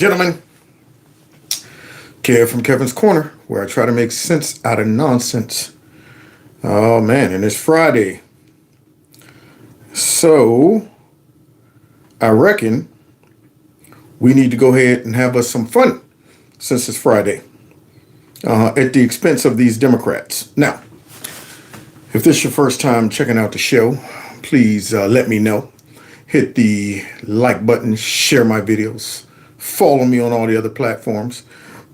Gentlemen, Kev from Kevin's Corner, where I try to make sense out of nonsense. Oh man, and it's Friday. So, I reckon we need to go ahead and have us some fun since it's Friday at the expense of these Democrats. Now, if this is your first time checking out the show, please let me know. Hit the like button, share my videos, follow me on all the other platforms.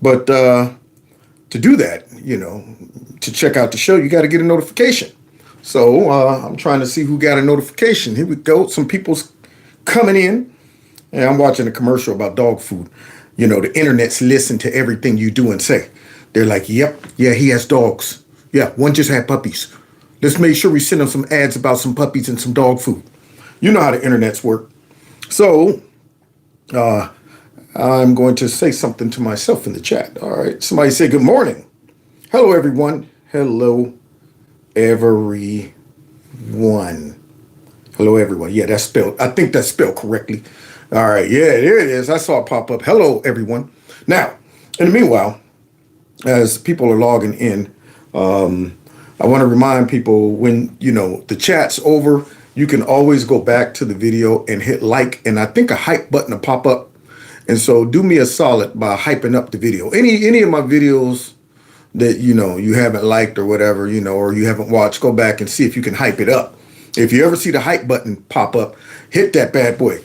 But to do that, to check out the show, you got to get a notification. So I'm trying to see who got a notification. Here we go. Some people's coming in. And I'm watching a commercial about dog food. The internet's listen to everything you do and say. They're like, yep, yeah, he has dogs. Yeah, one just had puppies. Let's make sure we send them some ads about some puppies and some dog food. You know how the internets work. So I'm going to say something to myself in the chat. All right. Somebody say good morning. Hello, everyone. Hello, everyone. Hello, everyone. Yeah, that's spelled. I think that's spelled correctly. All right. Yeah, there it is. I saw it pop up. Hello, everyone. Now, in the meanwhile, as people are logging in, I want to remind people when, the chat's over, you can always go back to the video and hit like, and I think a hype button will pop up. And so do me a solid by hyping up the video. Any of my videos that, you haven't liked or whatever, or you haven't watched, go back and see if you can hype it up. If you ever see the hype button pop up, hit that bad boy.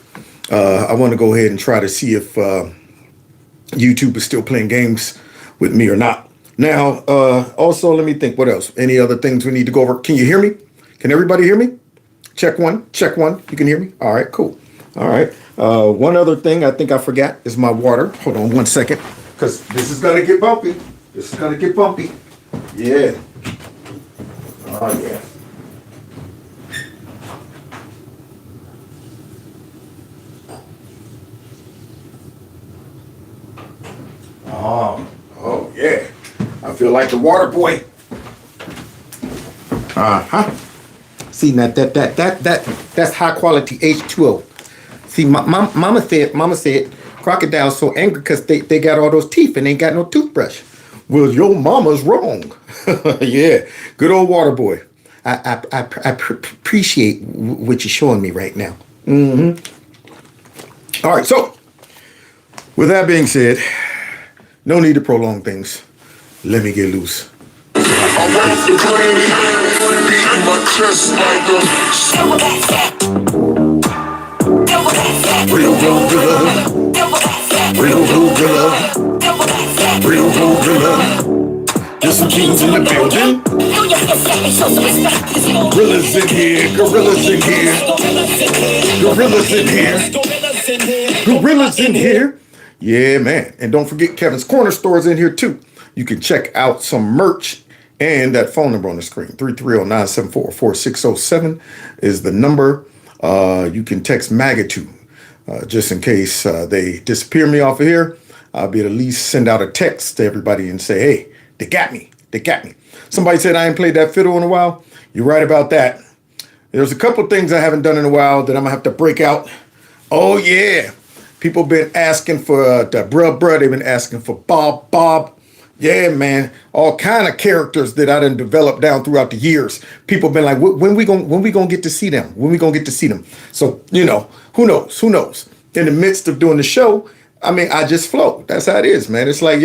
I want to go ahead and try to see if YouTube is still playing games with me or not. Now, also, let me think, what else? Any other things we need to go over? Can you hear me? Can everybody hear me? Check one. You can hear me? All right, cool. All right. One other thing I think I forgot is my water. Hold on 1 second, because this is going to get bumpy. Yeah. Oh, yeah. Oh, yeah. I feel like the water boy. See, that's high quality H2O. See, mama said crocodiles so angry because they got all those teeth and ain't got no toothbrush. Well, your mama's wrong. Yeah, good old water boy. I appreciate what you're showing me right now. All right, so with that being said, no need to prolong things. Let me get loose. Real gorilla, there's some jeans in the building. Gorillas in here, gorillas in here. Yeah, man. And don't forget Kevin's Corner Store's in here too. You can check out some merch and that phone number on the screen. 330-974-4607 is the number. You can text MAGA to, just in case they disappear me off of here. I'll be at least send out a text to everybody and say, hey, they got me. Somebody said I ain't played that fiddle in a while. You're right about that. There's a couple things I haven't done in a while that I'm gonna have to break out. Oh yeah. People been asking for the bruh. They've been asking for Bob. Yeah, man. All kind of characters that I done developed down throughout the years. People been like, when we gonna get to see them? So, who knows? In the midst of doing the show, I just flow. That's how it is, man. It's like,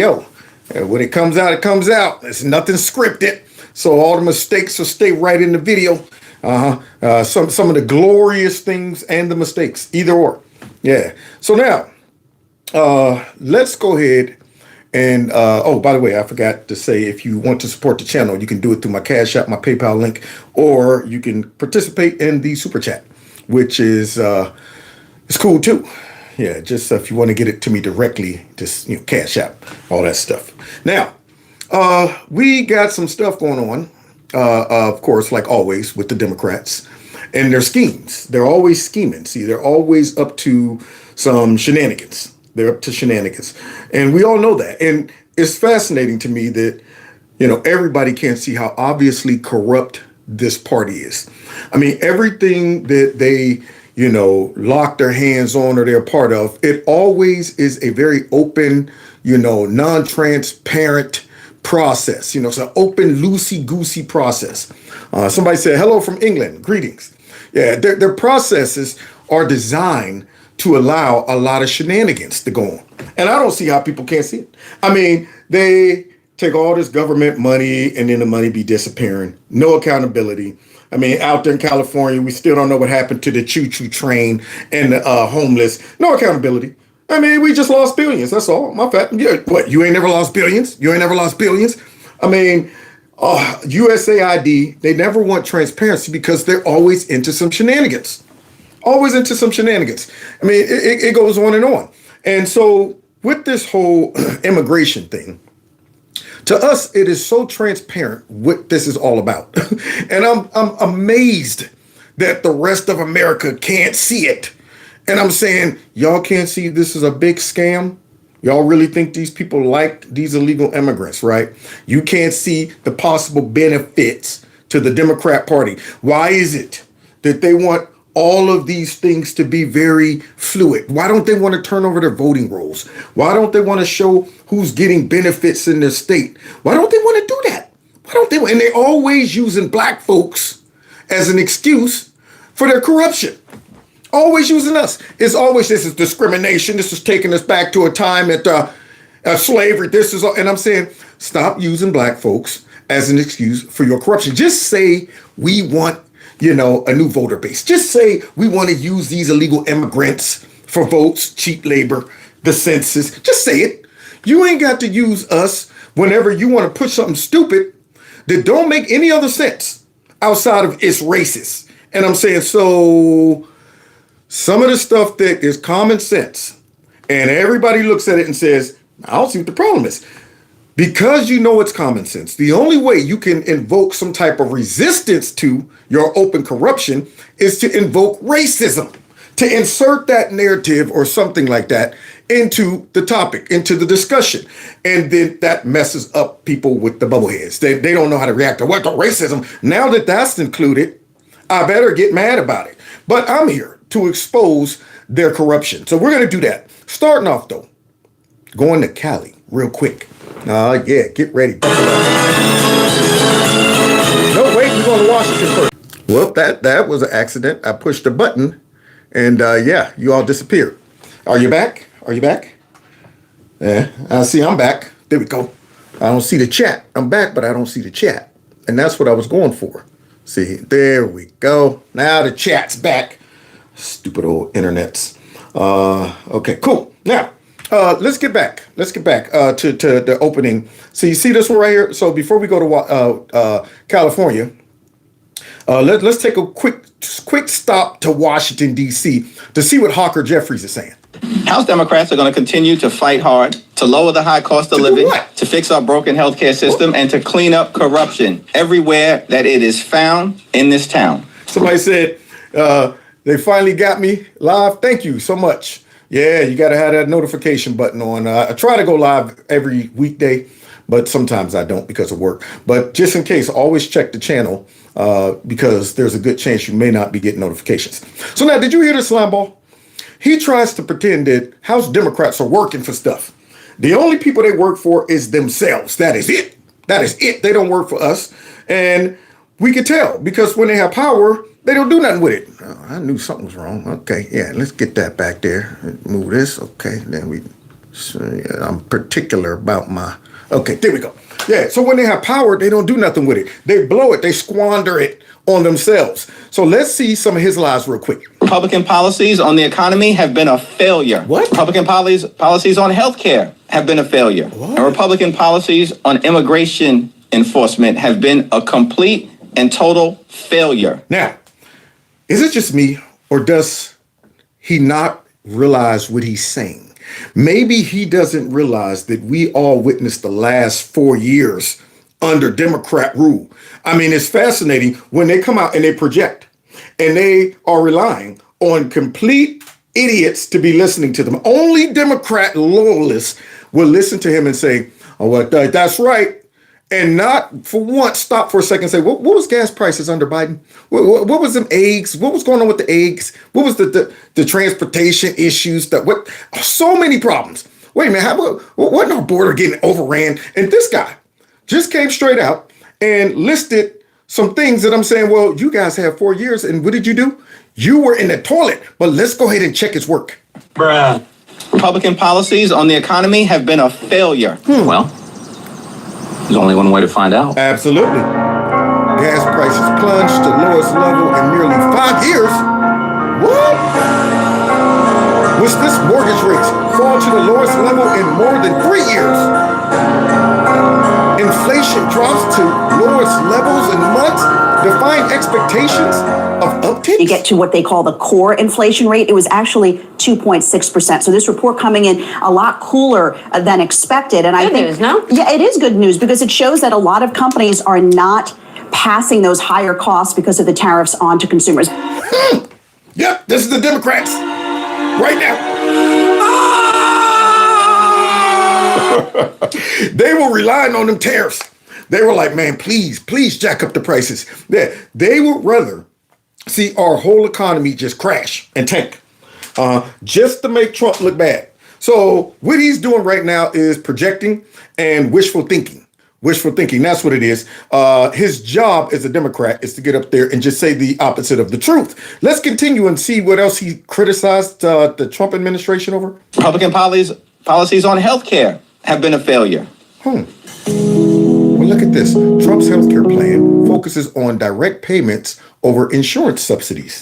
when it comes out, it comes out. It's nothing scripted. So all the mistakes will stay right in the video. Some of the glorious things and the mistakes, either or. Yeah. So now, let's go ahead and, by the way, I forgot to say, if you want to support the channel, you can do it through my CASHAPP, my PayPal link, or you can participate in the Super Chat, which is, it's cool too. Yeah, just if you want to get it to me directly, just, CASHAPP, all that stuff. Now, we got some stuff going on, of course, like always with the Democrats and their schemes. They're always scheming. See, they're always up to some shenanigans. They're up to shenanigans. And we all know that. And it's fascinating to me that, everybody can't see how obviously corrupt this party is. Everything that they, lock their hands on or they're part of. It always is a very open, non-transparent process. It's an open, loosey-goosey process. Somebody said, hello from England, greetings. Yeah, their processes are designed to allow a lot of shenanigans to go on. And I don't see how people can't see it. I mean, they take all this government money and then the money be disappearing. No accountability. I mean, out there in California, we still don't know what happened to the choo-choo train and the homeless. No accountability. I mean, we just lost billions. That's all. My fact. Yeah, what? You ain't never lost billions? You ain't never lost billions? I mean, USAID, they never want transparency because they're always into some shenanigans. Always into some shenanigans. I mean, it goes on and on. And so with this whole immigration thing, to us, it is so transparent what this is all about. And I'm amazed that the rest of America can't see it. And I'm saying, y'all can't see this is a big scam? Y'all really think these people like these illegal immigrants, right? You can't see the possible benefits to the Democrat Party. Why is it that they want all of these things to be very fluid? Why don't they want to turn over their voting rolls? Why don't they want to show who's getting benefits in their state? Why don't they want to do that? Why don't they? And they're always using black folks as an excuse for their corruption. Always using us. It's always, this is discrimination. This is taking us back to a time at slavery. This is, and I'm saying, stop using black folks as an excuse for your corruption. Just say we want, a new voter base. Just say we want to use these illegal immigrants for votes, cheap labor, the census. Just say it. You ain't got to use us whenever you want to push something stupid that don't make any other sense outside of it's racist. And I'm saying, so some of the stuff that is common sense and everybody looks at it and says, I don't see what the problem is. Because it's common sense, the only way you can invoke some type of resistance to your open corruption is to invoke racism, to insert that narrative or something like that into the topic, into the discussion. And then that messes up people with the bubbleheads. They don't know how to react to what the racism. Now that that's included, I better get mad about it. But I'm here to expose their corruption. So we're going to do that. Starting off, though, going to Cali real quick. Yeah, get ready. No, wait, we're going to Washington first. Well, that was an accident. I pushed a button, and you all disappeared. Are you back? Are you back? Yeah, I see I'm back. There we go. I don't see the chat. I'm back, but I don't see the chat. And that's what I was going for. See, there we go. Now the chat's back. Stupid old internets. Okay, cool. Now, let's get back. Let's get back to the opening. So you see this one right here? So before we go to California, let's take a quick stop to Washington, D.C. to see what Hawker Jeffries is saying. House Democrats are going to continue to fight hard to lower the high cost of living, to fix our broken healthcare system, and to clean up corruption everywhere that it is found in this town. Somebody said they finally got me live. Thank you so much. Yeah, you got to have that notification button on. I try to go live every weekday, but sometimes I don't because of work. But just in case, always check the channel because there's a good chance you may not be getting notifications. So now, did you hear this slime ball? He tries to pretend that House Democrats are working for stuff. The only people they work for is themselves. That is it. That is it. They don't work for us. And we can tell because when they have power, they don't do nothing with it. Oh, I knew something was wrong. Okay, yeah, let's get that back there. Move this. Okay, then I'm particular about my... Okay, there we go. Yeah, so when they have power, they don't do nothing with it. They blow it. They squander it on themselves. So let's see some of his lies real quick. Republican policies on the economy have been a failure. What? Republican policies on health care have been a failure. What? And Republican policies on immigration enforcement have been a complete and total failure. Now, is it just me or does he not realize what he's saying? Maybe he doesn't realize that we all witnessed the last 4 years under Democrat rule. I mean, it's fascinating when they come out and they project and they are relying on complete idiots to be listening to them. Only Democrat loyalists will listen to him and say, oh, well, that's right. and not for once stop for a second and say, what was gas prices under Biden? What was them eggs? What was going on with the eggs? What was the transportation issues? So many problems. Wait a minute, wasn't our border getting overran? And this guy just came straight out and listed some things that I'm saying, well, you guys have 4 years, and what did you do? You were in the toilet, but let's go ahead and check its work. Bruh. Republican policies on the economy have been a failure. Well, there's only one way to find out. Absolutely. Gas prices plunged to lowest level in nearly 5 years. What? Was this mortgage rates fall to the lowest level in more than 3 years? Inflation drops to lowest levels in months, defying expectations of uptick. You get to what they call the core inflation rate. It was actually 2.6%. So this report coming in a lot cooler than expected. And I think, news, no? Yeah, it is good news because it shows that a lot of companies are not passing those higher costs because of the tariffs on to consumers. Yep, this is the Democrats right now. They were relying on them tariffs. They were like, man, please jack up the prices. They would rather see our whole economy just crash and tank just to make Trump look bad. So what he's doing right now is projecting and wishful thinking. Wishful thinking, that's what it is. His job as a Democrat is to get up there and just say the opposite of the truth. Let's continue and see what else he criticized the Trump administration over. Republican policies on health care have been a failure. Well, look at this. Trump's healthcare plan focuses on direct payments over insurance subsidies.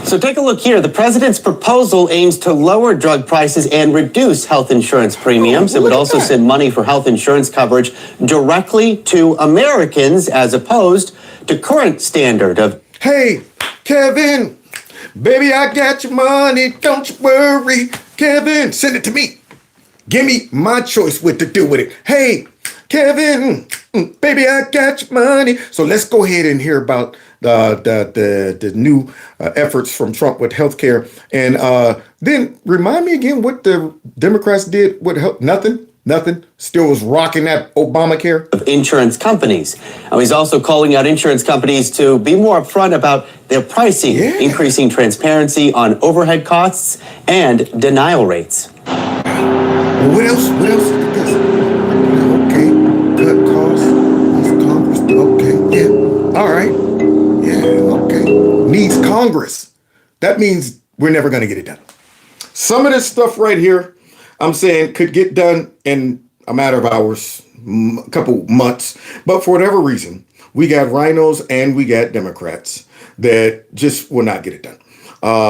So take a look here. The president's proposal aims to lower drug prices and reduce health insurance premiums. It would also send money for health insurance coverage directly to Americans as opposed to current standard of... Hey, Kevin, baby, I got your money. Don't you worry. Kevin, send it to me. Give me my choice what to do with it. Hey, Kevin, baby, I got your money. So let's go ahead and hear about the new efforts from Trump with healthcare. And then remind me again what the Democrats did with health. Nothing. Still was rocking that Obamacare. Of insurance companies. He's also calling out insurance companies to be more upfront about their pricing, increasing transparency on overhead costs and denial rates. Well, what else? Okay, cut costs. Needs Congress. Okay, yeah. All right. Yeah, okay. Needs Congress. That means we're never going to get it done. Some of this stuff right here, I'm saying could get done in a matter of hours, a couple months. But for whatever reason, we got rhinos and we got Democrats that just will not get it done.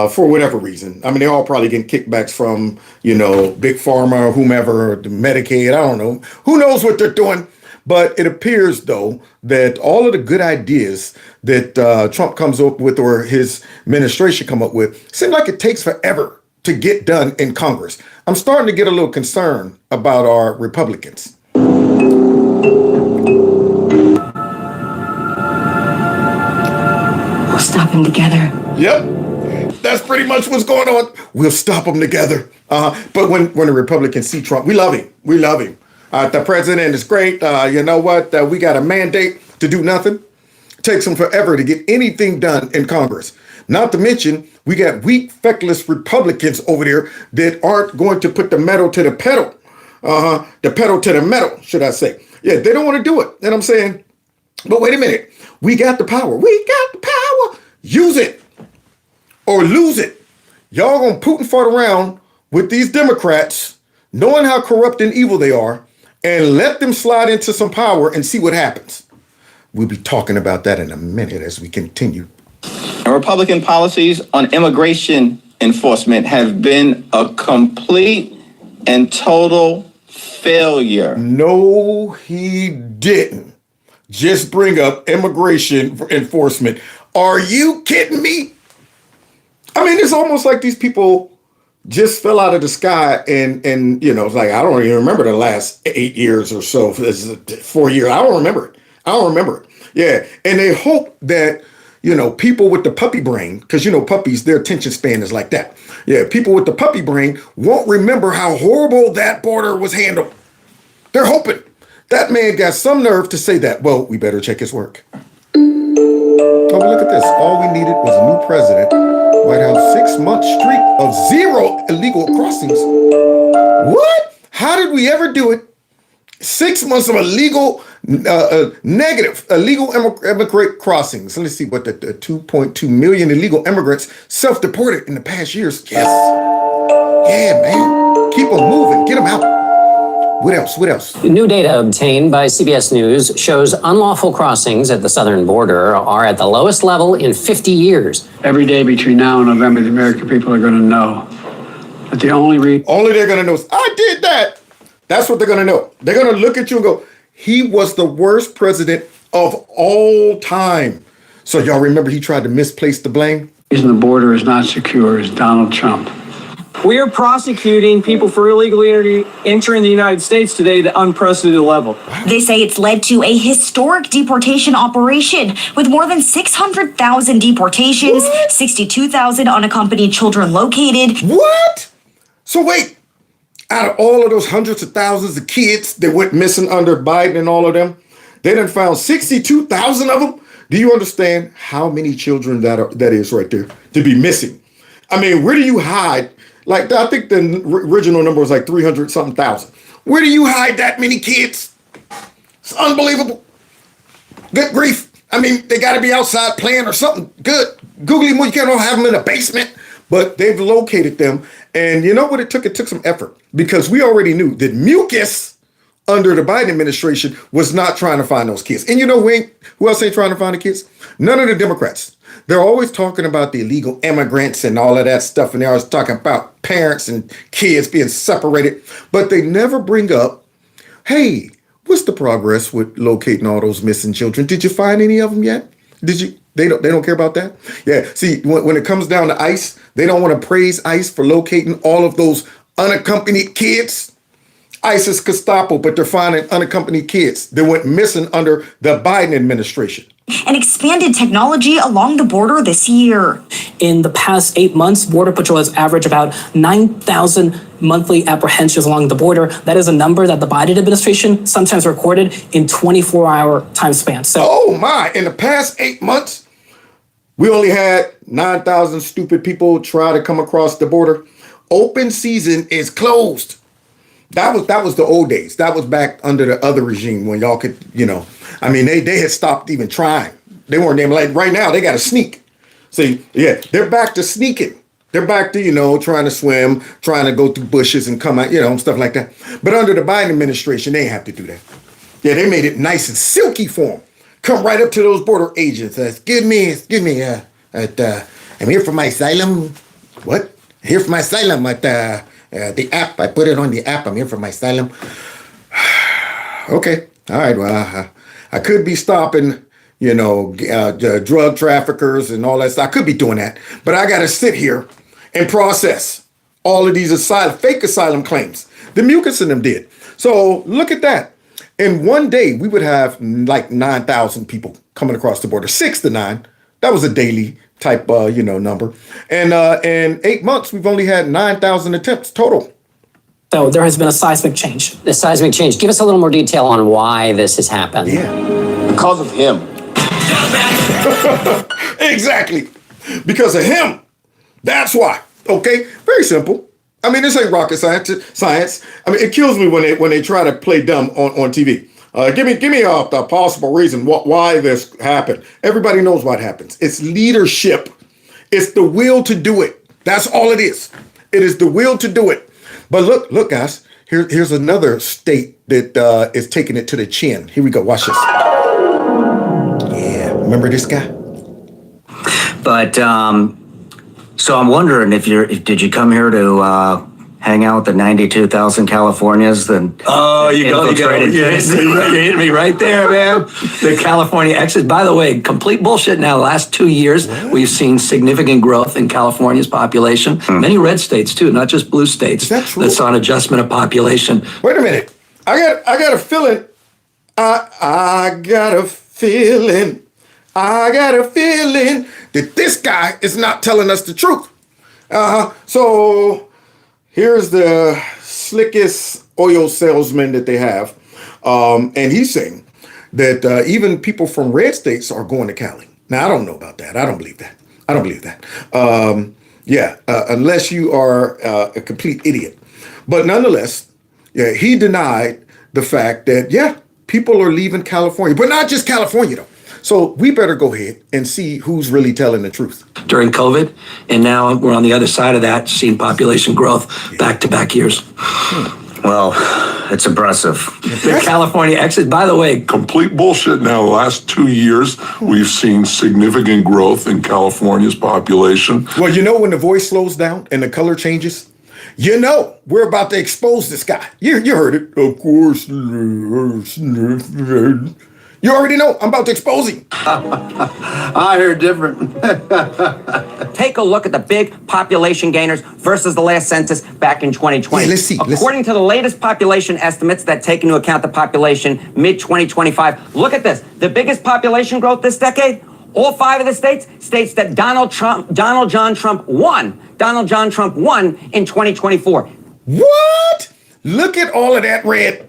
For whatever reason. I mean, they're all probably getting kickbacks from, Big Pharma or whomever, the Medicaid. I don't know. Who knows what they're doing? But it appears, though, that all of the good ideas that Trump comes up with or his administration come up with seem like it takes forever to get done in Congress. I'm starting to get a little concerned about our Republicans. We'll stop him together. Yep. That's pretty much what's going on. We'll stop them together. But when the Republicans see Trump, we love him. The president is great. You know what? We got a mandate to do nothing. It takes them forever to get anything done in Congress. Not to mention, we got weak, feckless Republicans over there that aren't going to put the metal to the pedal. The pedal to the metal, should I say. Yeah, they don't want to do it. And I'm saying, but wait a minute. We got the power. Use it or lose it. Y'all gonna Putin fart around with these Democrats, knowing how corrupt and evil they are, and let them slide into some power and see what happens. We'll be talking about that in a minute as we continue. And Republican policies on immigration enforcement have been a complete and total failure. No, he didn't. Just bring up immigration enforcement. Are you kidding me? I mean, it's almost like these people just fell out of the sky and it's like, I don't even remember the last 8 years or so. 4 years. I don't remember it. Yeah. And they hope that, people with the puppy brain, because puppies, their attention span is like that. Yeah, people with the puppy brain won't remember how horrible that border was handled. They're hoping that man got some nerve to say that. Well, we better check his work. Oh, but look at this. All we needed was a new president. White House 6-month streak of 0 illegal crossings. What? How did we ever do it? 6 months of illegal, negative illegal immigrant crossings. Let's see what the 2.2 million illegal immigrants self-deported in the past years. Yes. Yeah, man. Keep them moving. Get them out. What else? What else? New data obtained by CBS News shows unlawful crossings at the southern border are at the lowest level in 50 years. Every day between now and November, the American people are going to know that the only they're going to know is, I did that. That's what they're going to know. They're going to look at you and go, he was the worst president of all time. So y'all remember he tried to misplace the blame? The reason the border is not secure is Donald Trump. We are prosecuting people for illegally entering the United States today at an unprecedented level. They say it's led to a historic deportation operation with more than 600,000 deportations, 62,000 unaccompanied children located. What? So wait, out of all of those hundreds of thousands of kids that went missing under Biden and all of them, they done found 62,000 of them? Do you understand how many children that is right there to be missing? I mean, where do you hide? Like, I think the original number was like 300 something thousand. Where do you hide that many kids? It's unbelievable. Good grief. I mean, they got to be outside playing or something. Good. Googly moo, you can't have them in a basement. But they've located them. And you know what it took? It took some effort. Because we already knew that mucus under the Biden administration was not trying to find those kids. And you know who else ain't trying to find the kids? None of the Democrats. They're always talking about the illegal immigrants and all of that stuff. And they're always talking about parents and kids being separated. But they never bring up, hey, what's the progress with locating all those missing children? Did you find any of them yet? Did you? They don't care about that? Yeah, see, when it comes down to ICE, they don't want to praise ICE for locating all of those unaccompanied kids. ICE is Gestapo, but they're finding unaccompanied kids that went missing under the Biden administration. And expanded technology along the border this year. In the past 8 months, Border Patrol has averaged about 9,000 monthly apprehensions along the border. That is a number that the Biden administration sometimes recorded in 24-hour time span. So, oh my, in the past 8 months, we only had 9,000 stupid people try to come across the border. Open season is closed. That was the old days. That was back under the other regime when y'all could, I mean, they had stopped even trying. They weren't even like right now. They got to sneak. See, yeah, they're back to sneaking. They're back to, trying to swim, trying to go through bushes and come out, stuff like that. But under the Biden administration, they didn't have to do that. Yeah, they made it nice and silky for them. Come right up to those border agents. Excuse me, I'm here for my asylum. What? Here for my asylum at the app. I put it on the app. I'm here for my asylum. Okay. All right. Well, I could be stopping, drug traffickers and all that stuff. I could be doing that. But I got to sit here and process all of these fake asylum claims. The mucus in them did. So look at that. In one day, we would have like 9,000 people coming across the border, 6 to 9. That was a daily type, number. And in 8 months, we've only had 9,000 attempts total. So there has been a seismic change. The seismic change. Give us a little more detail on why this has happened. Yeah. Because of him. Exactly. Because of him. That's why. Okay. Very simple. I mean, this ain't rocket science. I mean, it kills me when they try to play dumb on TV. Give me a possible reason why this happened. Everybody knows what happens. It's leadership. It's the will to do it. That's all it is. It is the will to do it. But look, guys. Here's another state that is taking it to the chin. Here we go. Watch this. Yeah, remember this guy? But so I'm wondering did you come here to hang out with the 92,000 Californians? Then you hit me right there, man. The California exit. By the way, complete bullshit now. The last 2 years, we've seen significant growth in California's population. Many red states too, not just blue states. Is that true? That's on adjustment of population. Wait a minute. I got a feeling. I got a feeling. I got a feeling that this guy is not telling us the truth. So here's the slickest oil salesman that they have. And he's saying that even people from red states are going to Cali. Now, I don't know about that. I don't believe that. Unless you are a complete idiot. But nonetheless, yeah, he denied the fact that, people are leaving California, but not just California, though. So we better go ahead and see who's really telling the truth. During COVID, and now we're on the other side of that, seeing population growth back-to-back years. Well, it's impressive. The California exit, by the way, complete bullshit. Now, the last 2 years, we've seen significant growth in California's population. Well, when the voice slows down and the color changes, we're about to expose this guy. You heard it. Of course. You already know. I'm about to expose him. I heard different. Take a look at the big population gainers versus the last census back in 2020. Yeah, let's see. According to the latest population estimates that take into account the population mid-2025, look at this. The biggest population growth this decade, all 5 of the states that Donald John Trump won in 2024. What? Look at all of that red.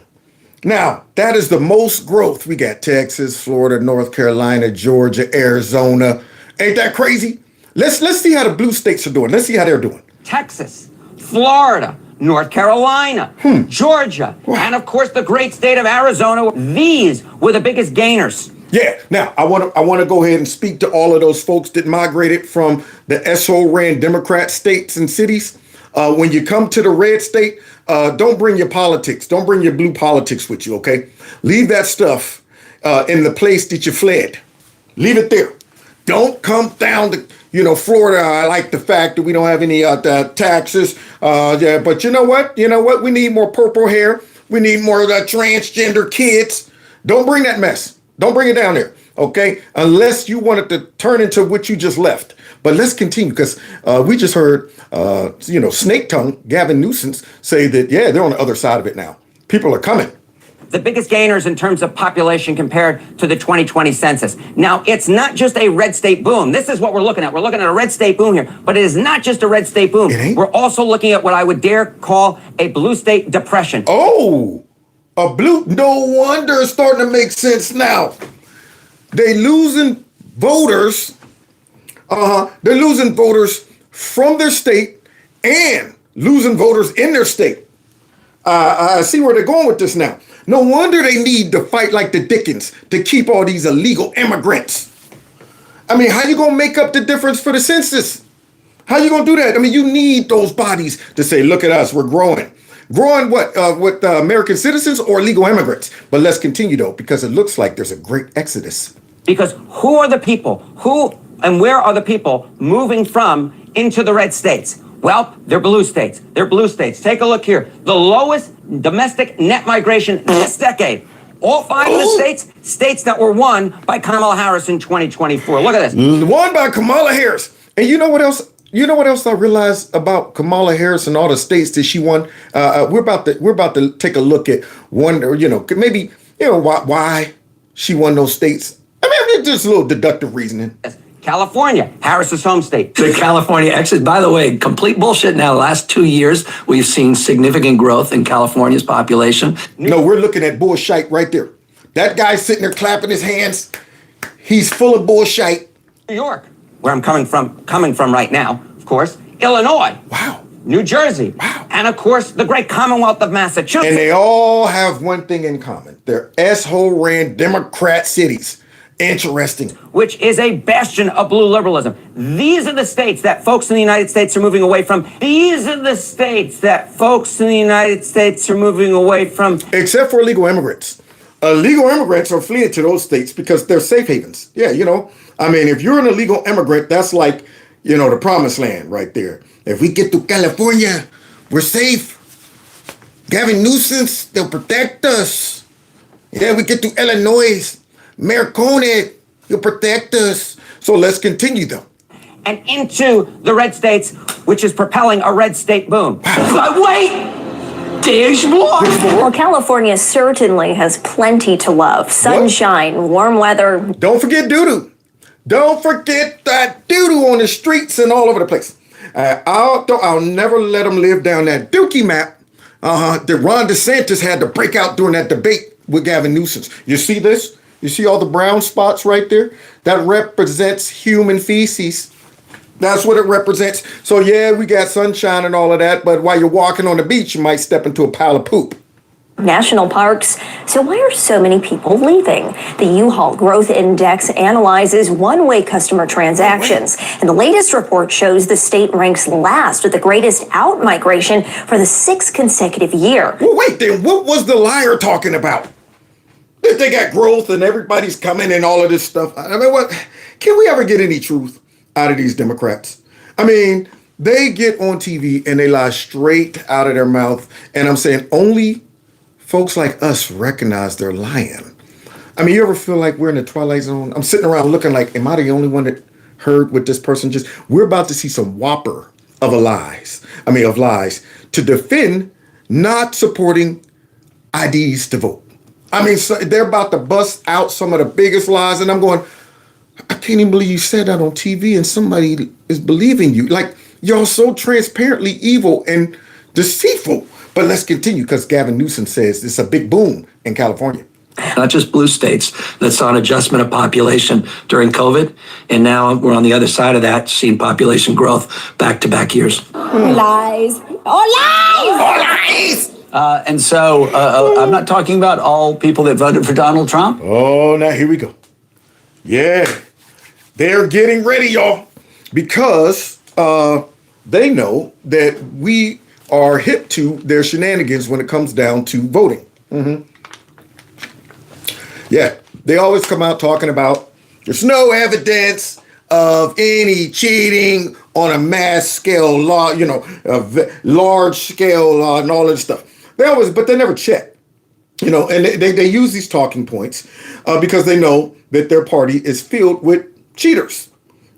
Now, that is the most growth. We got Texas, Florida, North Carolina, Georgia, Arizona. Ain't that crazy? Let's see how the blue states are doing. Let's see how they're doing. Texas, Florida, North Carolina, Georgia, and of course the great state of Arizona. These were the biggest gainers. Yeah. Now, I want to go ahead and speak to all of those folks that migrated from the SO-ran Democrat states and cities. When you come to the red state, don't bring your politics. Don't bring your blue politics with you, okay? Leave that stuff in the place that you fled. Leave it there. Don't come down to, Florida. I like the fact that we don't have any taxes. But you know what? We need more purple hair. We need more of the transgender kids. Don't bring that mess. Don't bring it down there, okay? Unless you want it to turn into what you just left. But let's continue, because we just heard, Snake Tongue, Gavin Newsom, say that, they're on the other side of it now. People are coming. The biggest gainers in terms of population compared to the 2020 census. Now, it's not just a red state boom. This is what we're looking at. We're looking at a red state boom here, but it is not just a red state boom. We're also looking at what I would dare call a blue state depression. Oh, a blue, no wonder it's starting to make sense now. They losing voters. They're losing voters from their state and losing voters in their state. I see where they're going with this now. No wonder they need to fight like the Dickens to keep all these illegal immigrants. I mean, how you going to make up the difference for the census? How you going to do that? I mean, you need those bodies to say, look at us, we're growing. Growing what? With American citizens or illegal immigrants? But let's continue, though, because it looks like there's a great exodus. Because who are the people? Who and where are the people moving from into the red states? Well, they're blue states. They're blue states. Take a look here. The lowest domestic net migration this decade. All 5 of the states that were won by Kamala Harris in 2024. Look at this. Won by Kamala Harris. And you know what else? You know what else I realized about Kamala Harris and all the states that she won? We're about to take a look at one, maybe why she won those states. I mean, just a little deductive reasoning. California, Harris's home state. The California exit, by the way, complete bullshit. Now, the last 2 years, we've seen significant growth in California's population. No, we're looking at bullshit right there. That guy sitting there clapping his hands, he's full of bullshit. New York, where I'm coming from right now, of course. Illinois. Wow. New Jersey. Wow. And of course, the great Commonwealth of Massachusetts. And they all have one thing in common. They're S-hole-ran Democrat cities. Interesting. Which is a bastion of blue liberalism. These are the states that folks in the United States are moving away from. These are the states that folks in the United States are moving away from. Except for illegal immigrants. Illegal immigrants are fleeing to those states because they're safe havens. Yeah, I mean, if you're an illegal immigrant, that's like, the promised land right there. If we get to California, we're safe. Gavin Newsom, they'll protect us. Yeah, we get to Illinois. Mayor Coney, you'll protect us. So let's continue, though. And into the red states, which is propelling a red state boom. Wait! There's more! Well, California certainly has plenty to love. Sunshine, warm weather. Don't forget doo-doo. Don't forget that doo-doo on the streets and all over the place. I'll never let them live down that dookie map that Ron DeSantis had to break out during that debate with Gavin Newsom. You see this? You see all the brown spots right there? That represents human feces. That's what it represents. So yeah, we got sunshine and all of that, but while you're walking on the beach, you might step into a pile of poop. National parks. So why are so many people leaving? The U-Haul Growth Index analyzes one-way customer transactions. And the latest report shows the state ranks last with the greatest out-migration for the 6th consecutive year. Well, wait, then what was the liar talking about? That they got growth and everybody's coming and all of this stuff. I mean, what? Can we ever get any truth out of these Democrats? I mean, they get on TV and they lie straight out of their mouth. And I'm saying only folks like us recognize they're lying. I mean, you ever feel like we're in the Twilight Zone? I'm sitting around looking like, am I the only one that heard what this person just... We're about to see some whopper of lies to defend not supporting IDs to vote. I mean, so they're about to bust out some of the biggest lies, and I'm going, I can't even believe you said that on TV and somebody is believing you. Like, y'all so transparently evil and deceitful. But let's continue, because Gavin Newsom says it's a big boom in California. Not just blue states that saw an adjustment of population during COVID, and now we're on the other side of that, seeing population growth back-to-back years. Lies. Oh, lies! And so I'm not talking about all people that voted for Donald Trump. Oh, now here we go. Yeah, they're getting ready, y'all, because they know that we are hip to their shenanigans when it comes down to voting. Yeah, they always come out talking about there's no evidence of any cheating on a mass scale law, large scale law and all that stuff. But they never check, and they use these talking points because they know that their party is filled with cheaters.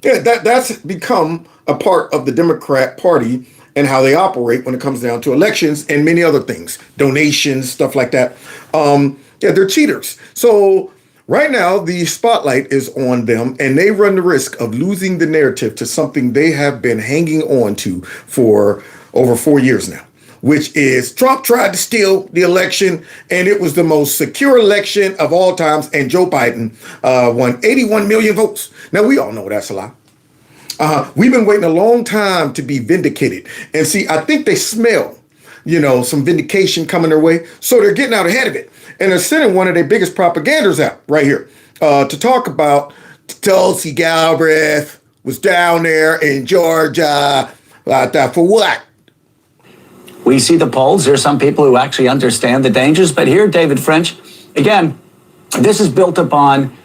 Yeah, that's become a part of the Democrat Party and how they operate when it comes down to elections and many other things, donations, stuff like that. They're cheaters. So right now, the spotlight is on them, and they run the risk of losing the narrative to something they have been hanging on to for over 4 years now, which is Trump tried to steal the election, and it was the most secure election of all times, and Joe Biden won 81 million votes. Now, we all know that's a lie. We've been waiting a long time to be vindicated. And see, I think they smell, some vindication coming their way. So they're getting out ahead of it. And they're sending one of their biggest propagandas out right here to talk about Tulsi Gabbard was down there in Georgia for what? We see the polls. There's some people who actually understand the dangers. But here, David French, again, this is built upon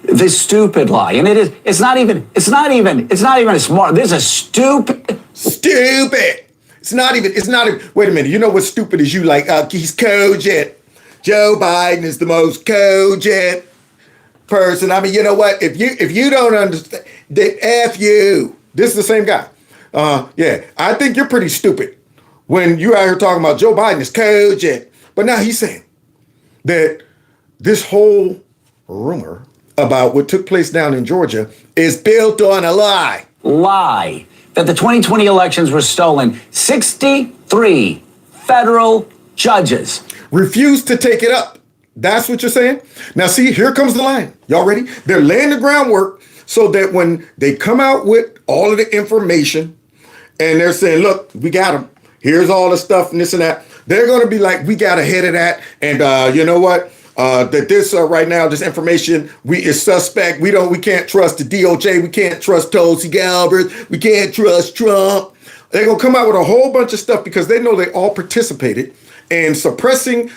this stupid lie. And it's not even a smart, this is stupid. Stupid. It's not even, wait a minute. You know what's stupid is you like, he's cogent. Joe Biden is the most cogent person. I mean, you know what? If you don't understand, F you. This is the same guy. I think you're pretty stupid when you out here talking about Joe Biden is cogent. But now he's saying that this whole rumor about what took place down in Georgia is built on a lie. Lie. That the 2020 elections were stolen. 63 federal judges refused to take it up. That's what you're saying? Now, see, here comes the line. Y'all ready? They're laying the groundwork so that when they come out with all of the information and they're saying, look, we got them. Here's all the stuff and this and that. They're going to be like, we got ahead of that. And you know what? That this right now, this information is suspect. We can't trust the DOJ. We can't trust Tulsi Gabbard. We can't trust Trump. They're going to come out with a whole bunch of stuff because they know they all participated in suppressing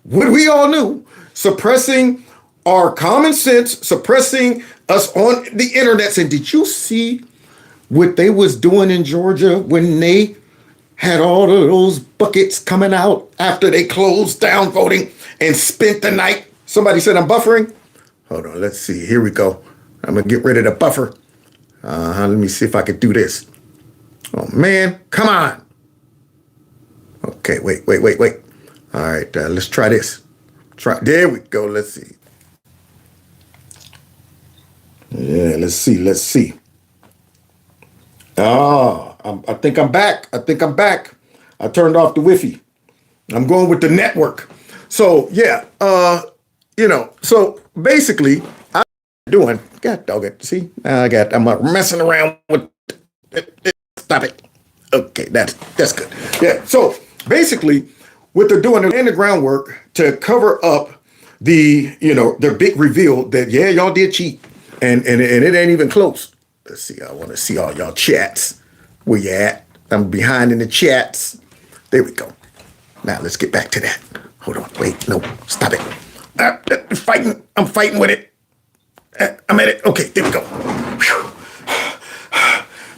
what we all knew, suppressing our common sense, suppressing us on the internet. And did you see what they was doing in Georgia when they had all of those buckets coming out after they closed down voting and spent the night? Somebody said I'm buffering. Hold on, let's see. Here we go. I'm gonna get rid of the buffer. Let me see if I can do this. Oh man, come on. Okay, wait. All right, let's try this. There we go. Let's see. Yeah, let's see. I think I'm back. I turned off the Wi-Fi. I'm going with the network. So yeah, so basically, I'm doing. God dog it. See, I'm messing around with. Stop it. Okay, that's good. Yeah. So basically, what they're doing, they're laying the groundwork to cover up their big reveal that y'all did cheat, and it ain't even close. Let's see. I want to see all y'all chats. Where you at? I'm behind in the chats. There we go. Now let's get back to that. Hold on. Wait. No. Stop it. Fighting. I'm fighting with it. I'm at it. Okay. There we go. Whew.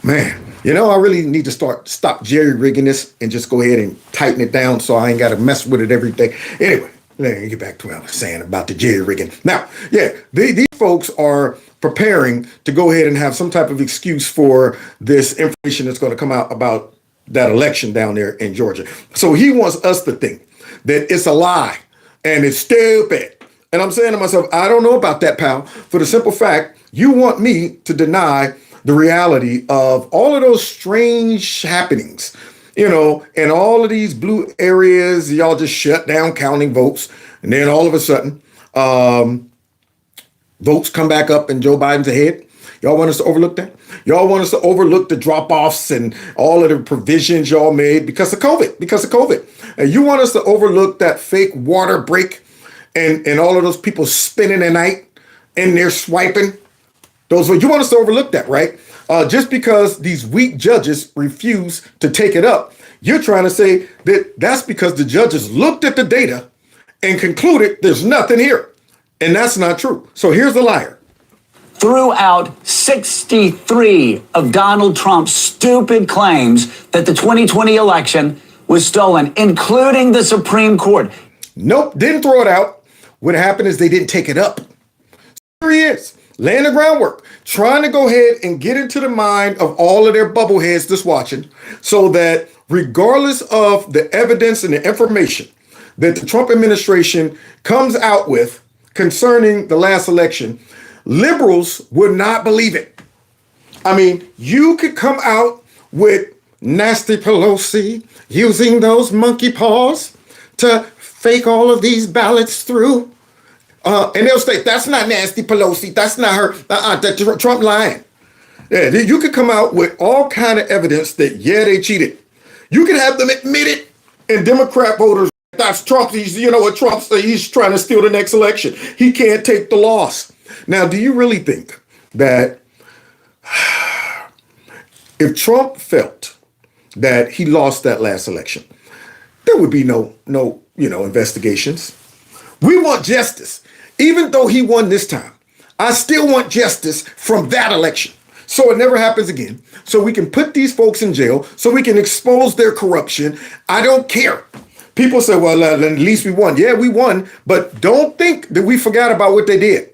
Man. I really need to stop jerry-rigging this and just go ahead and tighten it down so I ain't got to mess with it every day. Anyway, let me get back to what I was saying about the jerry-rigging. Now, these folks are preparing to go ahead and have some type of excuse for this information that's going to come out about that election down there in Georgia. So he wants us to think that it's a lie and it's stupid. And I'm saying to myself, I don't know about that, pal, for the simple fact you want me to deny the reality of all of those strange happenings, and all of these blue areas, y'all just shut down counting votes. And then all of a sudden, votes come back up and Joe Biden's ahead. Y'all want us to overlook that? Y'all want us to overlook the drop-offs and all of the provisions y'all made because of COVID. And you want us to overlook that fake water break and all of those people spending the night in there swiping. You want us to overlook that, right? Just because these weak judges refuse to take it up, you're trying to say that that's because the judges looked at the data and concluded there's nothing here. And that's not true. So here's the liar. Threw out 63 of Donald Trump's stupid claims that the 2020 election was stolen, including the Supreme Court. Nope, didn't throw it out. What happened is they didn't take it up. Here he is, laying the groundwork, trying to go ahead and get into the mind of all of their bubbleheads that's watching, so that regardless of the evidence and the information that the Trump administration comes out with concerning the last election, liberals would not believe it. I mean, you could come out with Nasty Pelosi using those monkey paws to fake all of these ballots through. And they'll say, that's not Nasty Pelosi. That's not her. That's Trump lying. Yeah, you could come out with all kind of evidence that, they cheated. You could have them admit it, and Democrat voters, that's Trump. He's trying to steal the next election. He can't take the loss. Now, do you really think that if Trump felt that he lost that last election, there would be no investigations? We want justice. Even though he won this time, I still want justice from that election, so it never happens again. So we can put these folks in jail, so we can expose their corruption. I don't care. People say, well, at least we won. Yeah, we won, but don't think that we forgot about what they did.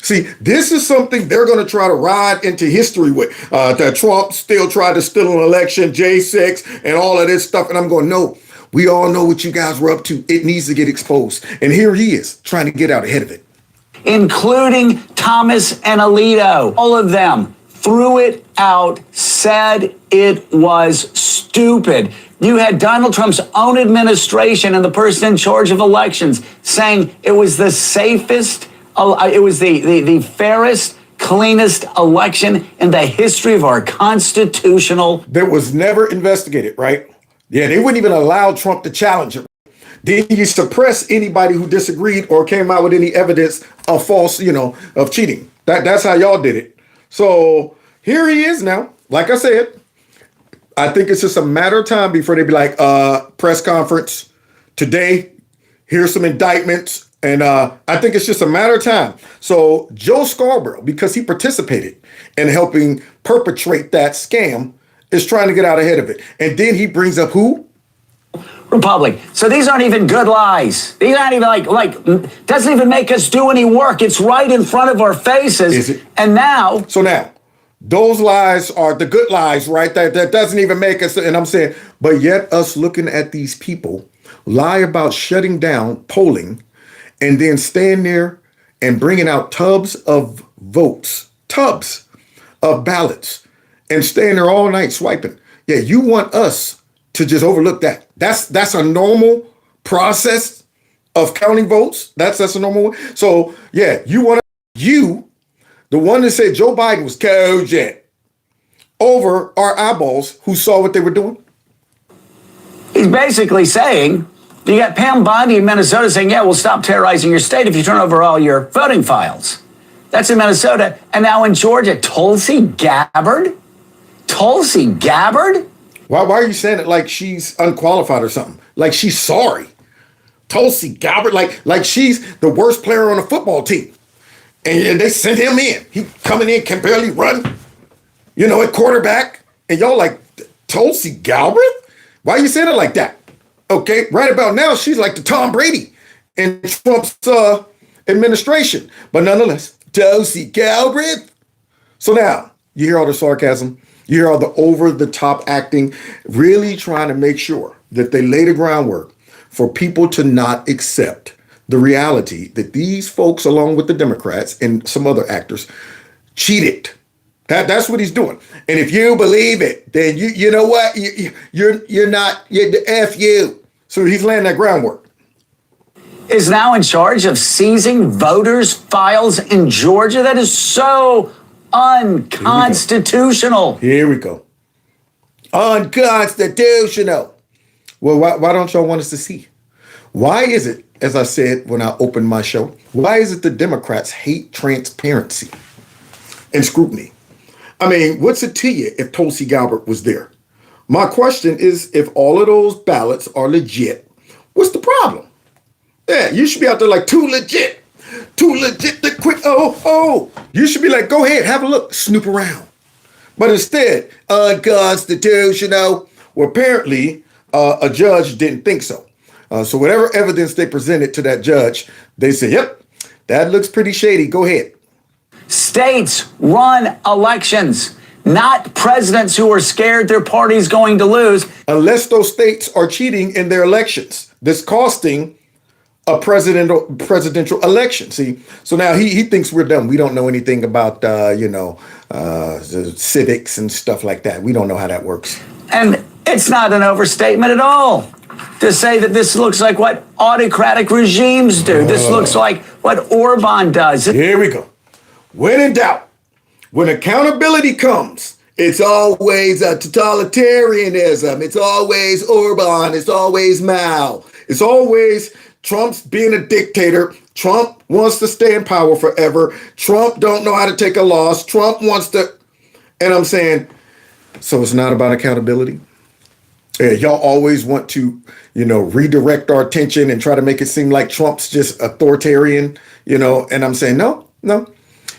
See, this is something they're going to try to ride into history with. That Trump still tried to steal an election, J6, and all of this stuff. And I'm going, no, we all know what you guys were up to. It needs to get exposed. And here he is trying to get out ahead of it. Including Thomas and Alito. All of them threw it out, said it was stupid. You had Donald Trump's own administration and the person in charge of elections saying it was the safest, it was the fairest, cleanest election in the history of our constitutional. That was never investigated, right? Yeah, they wouldn't even allow Trump to challenge it. Then you suppress anybody who disagreed or came out with any evidence of false, of cheating. That's how y'all did it. So here he is now. Like I said, I think it's just a matter of time before they be like, press conference today. Here's some indictments. And I think it's just a matter of time. So Joe Scarborough, because he participated in helping perpetrate that scam, is trying to get out ahead of it. And then he brings up who? Republic. So these aren't even good lies. These aren't even like doesn't even make us do any work. It's right in front of our faces. Is it? And now. So now, those lies are the good lies, right? That doesn't even make us. And I'm saying, but yet us looking at these people lie about shutting down polling and then staying there and bringing out tubs of votes, tubs of ballots, and staying there all night swiping. Yeah, you want us to just overlook that. That's a normal process of counting votes. That's a normal one. So yeah, you want you, the one that said Joe Biden was cogent, over our eyeballs who saw what they were doing. He's basically saying, you got Pam Bondi in Minnesota saying, yeah, we'll stop terrorizing your state if you turn over all your voting files. That's in Minnesota. And now in Georgia, Tulsi Gabbard? Tulsi Gabbard? Why are you saying it like she's unqualified or something? Like she's sorry. Tulsi Gabbard, like she's the worst player on a football team. And they sent him in. He coming in, can barely run, at quarterback. And y'all like, Tulsi Gabbard? Why are you saying it like that? Okay, right about now, she's like the Tom Brady in Trump's administration. But nonetheless, Tulsi Gabbard. So now, you hear all the sarcasm, you hear all the over-the-top acting, really trying to make sure that they lay the groundwork for people to not accept the reality that these folks, along with the Democrats and some other actors, cheated. That's what he's doing. And if you believe it, then you know what? You're not the F you. So he's laying that groundwork. Is now in charge of seizing voters' files in Georgia. That is so unconstitutional. Here we go. Unconstitutional. Well, why don't y'all want us to see? Why is it, as I said when I opened my show, why is it the Democrats hate transparency and scrutiny? I mean, what's it to you if Tulsi Gabbard was there? My question is, if all of those ballots are legit, what's the problem? Yeah, you should be out there like too legit to quit. Oh, you should be like, go ahead, have a look, snoop around. But instead, unconstitutional. Well, apparently, a judge didn't think so. So whatever evidence they presented to that judge, they said, yep, that looks pretty shady. Go ahead. States run elections, not presidents who are scared their party's going to lose. Unless those states are cheating in their elections, that's costing a presidential election. See, so now he thinks we're dumb. We don't know anything about, civics and stuff like that. We don't know how that works. And it's not an overstatement at all to say that this looks like what autocratic regimes do. This looks like what Orban does. Here we go. When in doubt, when accountability comes, it's always a totalitarianism. It's always Orban. It's always Mao. It's always Trump's being a dictator. Trump wants to stay in power forever. Trump don't know how to take a loss. Trump wants to, and I'm saying, so it's not about accountability. Yeah, y'all always want to, redirect our attention and try to make it seem like Trump's just authoritarian, and I'm saying, no.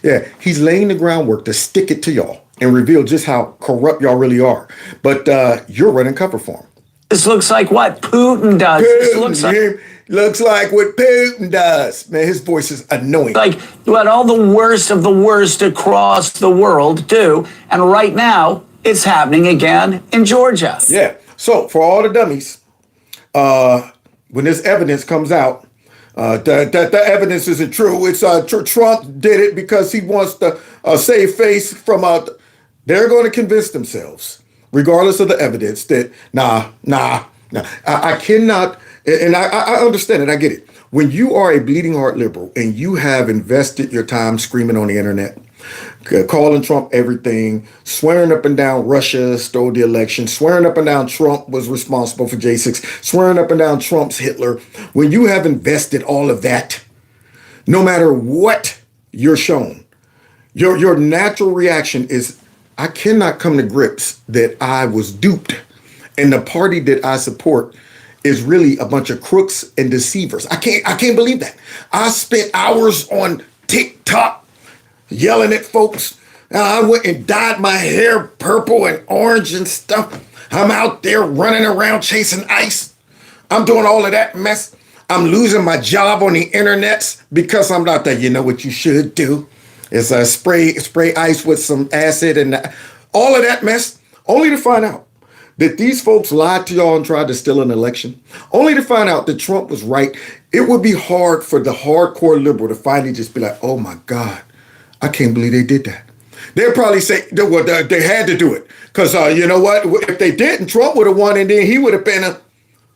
Yeah, he's laying the groundwork to stick it to y'all and reveal just how corrupt y'all really are. But you're running cover for him. This looks like what Putin does. This looks like what Putin does. Man, his voice is annoying. Like what all the worst of the worst across the world do. And right now, it's happening again in Georgia. Yeah. So for all the dummies, when this evidence comes out, that the evidence isn't true. It's Trump did it because he wants to save face from they're going to convince themselves, regardless of the evidence, that I cannot, and I understand it, I get it. When you are a bleeding heart liberal and you have invested your time screaming on the internet, calling Trump everything, swearing up and down Russia stole the election, swearing up and down Trump was responsible for J6, swearing up and down Trump's Hitler. When you have invested all of that, no matter what you're shown, your natural reaction is, I cannot come to grips that I was duped. And the party that I support is really a bunch of crooks and deceivers. I can't believe that. I spent hours on TikTok yelling at folks. I went and dyed my hair purple and orange and stuff. I'm out there running around chasing ice. I'm doing all of that mess. I'm losing my job on the internet because I'm not there. You know what you should do is spray ice with some acid and all of that mess, only to find out that these folks lied to y'all and tried to steal an election, only to find out that Trump was right. It would be hard for the hardcore liberal to finally just be like, oh my God, I can't believe they did that. They'll probably say they had to do it because you know what? If they didn't, Trump would have won, and then he would have been a.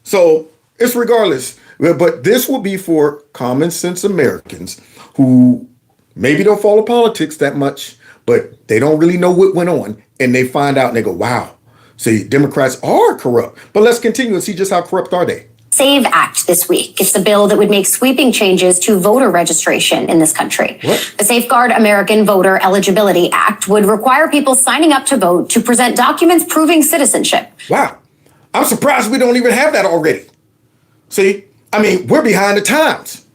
So it's regardless. But this will be for common sense Americans who maybe don't follow politics that much, but they don't really know what went on, and they find out and they go, "Wow, see, Democrats are corrupt." But let's continue and see just how corrupt are they. SAVE Act this week. It's the bill that would make sweeping changes to voter registration in this country. What? The Safeguard American Voter Eligibility Act would require people signing up to vote to present documents proving citizenship. Wow. I'm surprised we don't even have that already. See, I mean, we're behind the times.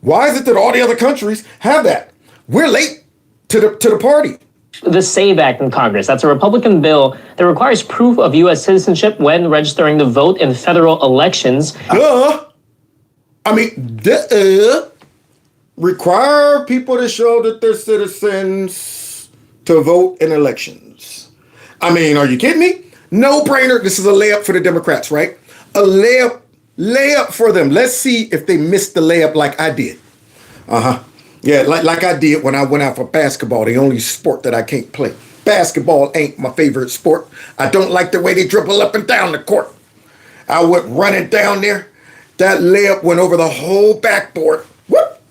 Why is it that all the other countries have that? We're late to the party. The SAVE Act in Congress. That's a Republican bill that requires proof of U.S. citizenship when registering to vote in federal elections. Require people to show that they're citizens to vote in elections. I mean, are you kidding me? No brainer. This is a layup for the Democrats, right? A layup for them. Let's see if they missed the layup like I did. Yeah, like I did when I went out for basketball, the only sport that I can't play. Basketball ain't my favorite sport. I don't like the way they dribble up and down the court. I went running down there. That layup went over the whole backboard. Whoop!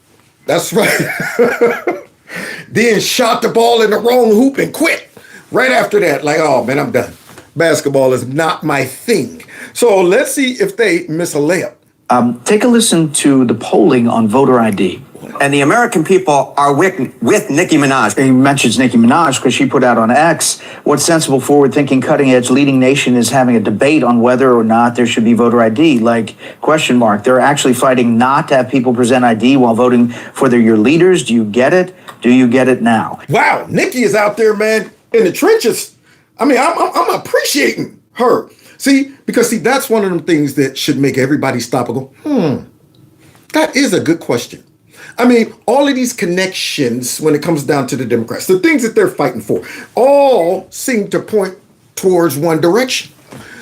That's right. Then shot the ball in the wrong hoop and quit. Right after that, like, oh man, I'm done. Basketball is not my thing. So let's see if they miss a layup. Take a listen to the polling on voter ID. And the American people are with Nicki Minaj. He mentions Nicki Minaj because she put out on X, what sensible, forward-thinking, cutting-edge leading nation is having a debate on whether or not there should be voter ID, like, question mark. They're actually fighting not to have people present ID while voting for your leaders. Do you get it? Do you get it now? Wow, Nicki is out there, man, in the trenches. I mean, I'm appreciating her. See, because that's one of them things that should make everybody stop and go, that is a good question. I mean, all of these connections when it comes down to the Democrats, the things that they're fighting for, all seem to point towards one direction.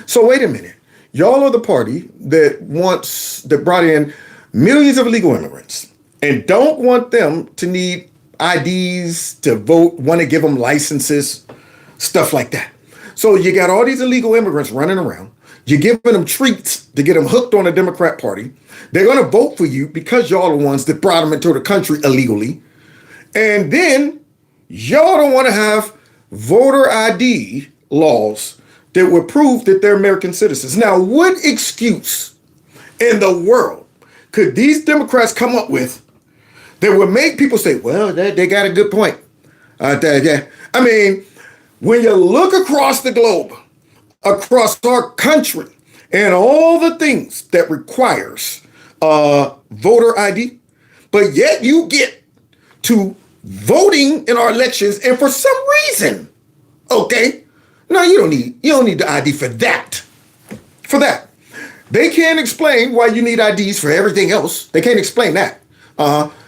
So wait a minute. Y'all are the party that brought in millions of illegal immigrants and don't want them to need IDs to vote, want to give them licenses, stuff like that. So you got all these illegal immigrants running around. You're giving them treats to get them hooked on the Democrat Party. They're going to vote for you because y'all are the ones that brought them into the country illegally. And then y'all don't want to have voter ID laws that would prove that they're American citizens. Now, what excuse in the world could these Democrats come up with that would make people say, well, they got a good point? Yeah. I mean, when you look across the globe, across our country, and all the things that requires voter ID, but yet you get to voting in our elections, and for some reason, okay, no, you don't need the ID for that. For that, they can't explain why you need IDs for everything else. They can't explain that.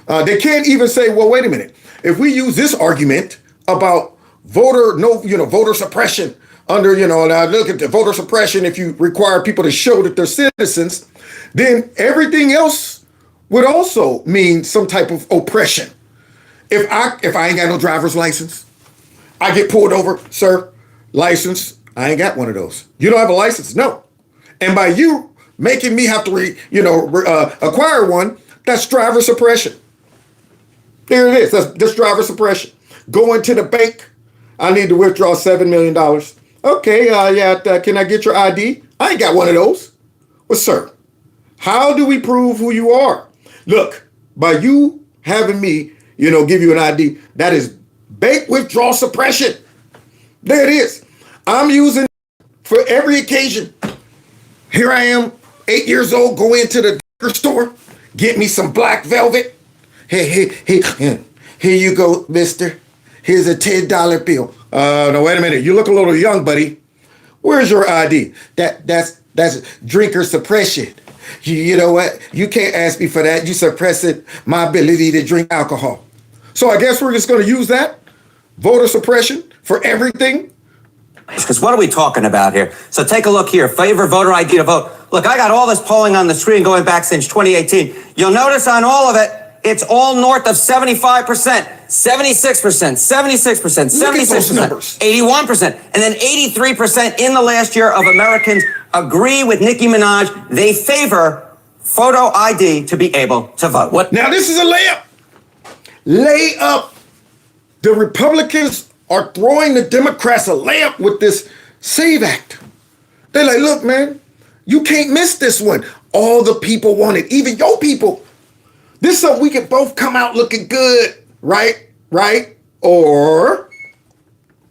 They can't even say, well, wait a minute. If we use this argument about voter suppression under, now look at the voter suppression, if you require people to show that they're citizens, then everything else would also mean some type of oppression. If I ain't got no driver's license, I get pulled over, sir, license, I ain't got one of those. You don't have a license? No. And by you making me have to acquire one, that's driver suppression. There it is. That's driver suppression. Going to the bank, I need to withdraw $7 million. Okay, can I get your ID? I ain't got one of those. Well, sir, how do we prove who you are? Look, by you having me, give you an ID, that is bank withdrawal suppression. There it is. I'm using for every occasion. Here I am, 8 years old, go into the store, get me some black velvet. Hey, here you go, mister. Here's a $10 bill. No, wait a minute. You look a little young, buddy. Where's your ID? That's drinker suppression. You know what? You can't ask me for that. You suppressing my ability to drink alcohol. So I guess we're just going to use that voter suppression for everything. Because what are we talking about here? So take a look here. Favor voter ID to vote. Look, I got all this polling on the screen going back since 2018. You'll notice on all of it, it's all north of 75%, 76%, 76%, 76%, 81%, and then 83% in the last year of Americans agree with Nicki Minaj. They favor photo ID to be able to vote. What? Now, this is a layup. Layup. The Republicans are throwing the Democrats a layup with this SAVE Act. They're like, look, man, you can't miss this one. All the people want it, even your people. This is so we can both come out looking good, right? Right? Or...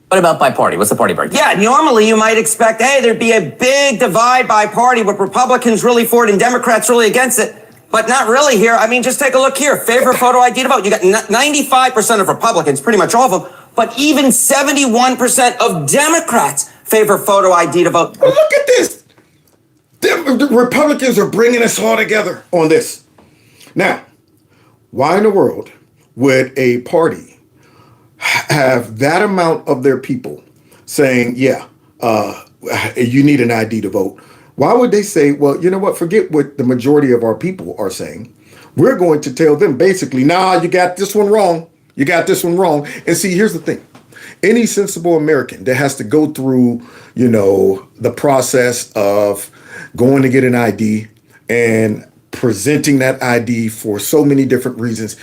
What about by party? What's the party break? Yeah, normally you might expect, hey, there'd be a big divide by party with Republicans really for it and Democrats really against it. But not really here. I mean, just take a look here. Favor photo ID to vote. You got 95% of Republicans, pretty much all of them, but even 71% of Democrats favor photo ID to vote. Well, look at this. The Republicans are bringing us all together on this. Now, why in the world would a party have that amount of their people saying, yeah, you need an ID to vote? Why would they say, well, you know what, forget what the majority of our people are saying. We're going to tell them basically, nah, you got this one wrong. You got this one wrong. And see, here's the thing. Any sensible American that has to go through, you know, the process of going to get an ID and presenting that ID for so many different reasons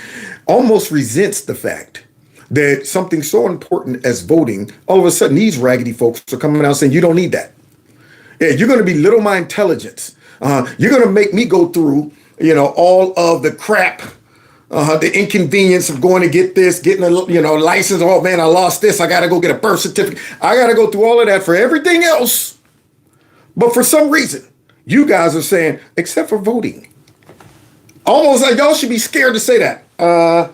almost resents the fact that something so important as voting, all of a sudden these raggedy folks are coming out saying you don't need that. Yeah, you're going to belittle my intelligence. You're going to make me go through, you know, all of the crap, the inconvenience of going to get this, getting a, you know, license. Oh man, I lost this. I got to go get a birth certificate. I got to go through all of that for everything else. But for some reason, you guys are saying, except for voting. Almost like y'all should be scared to say that.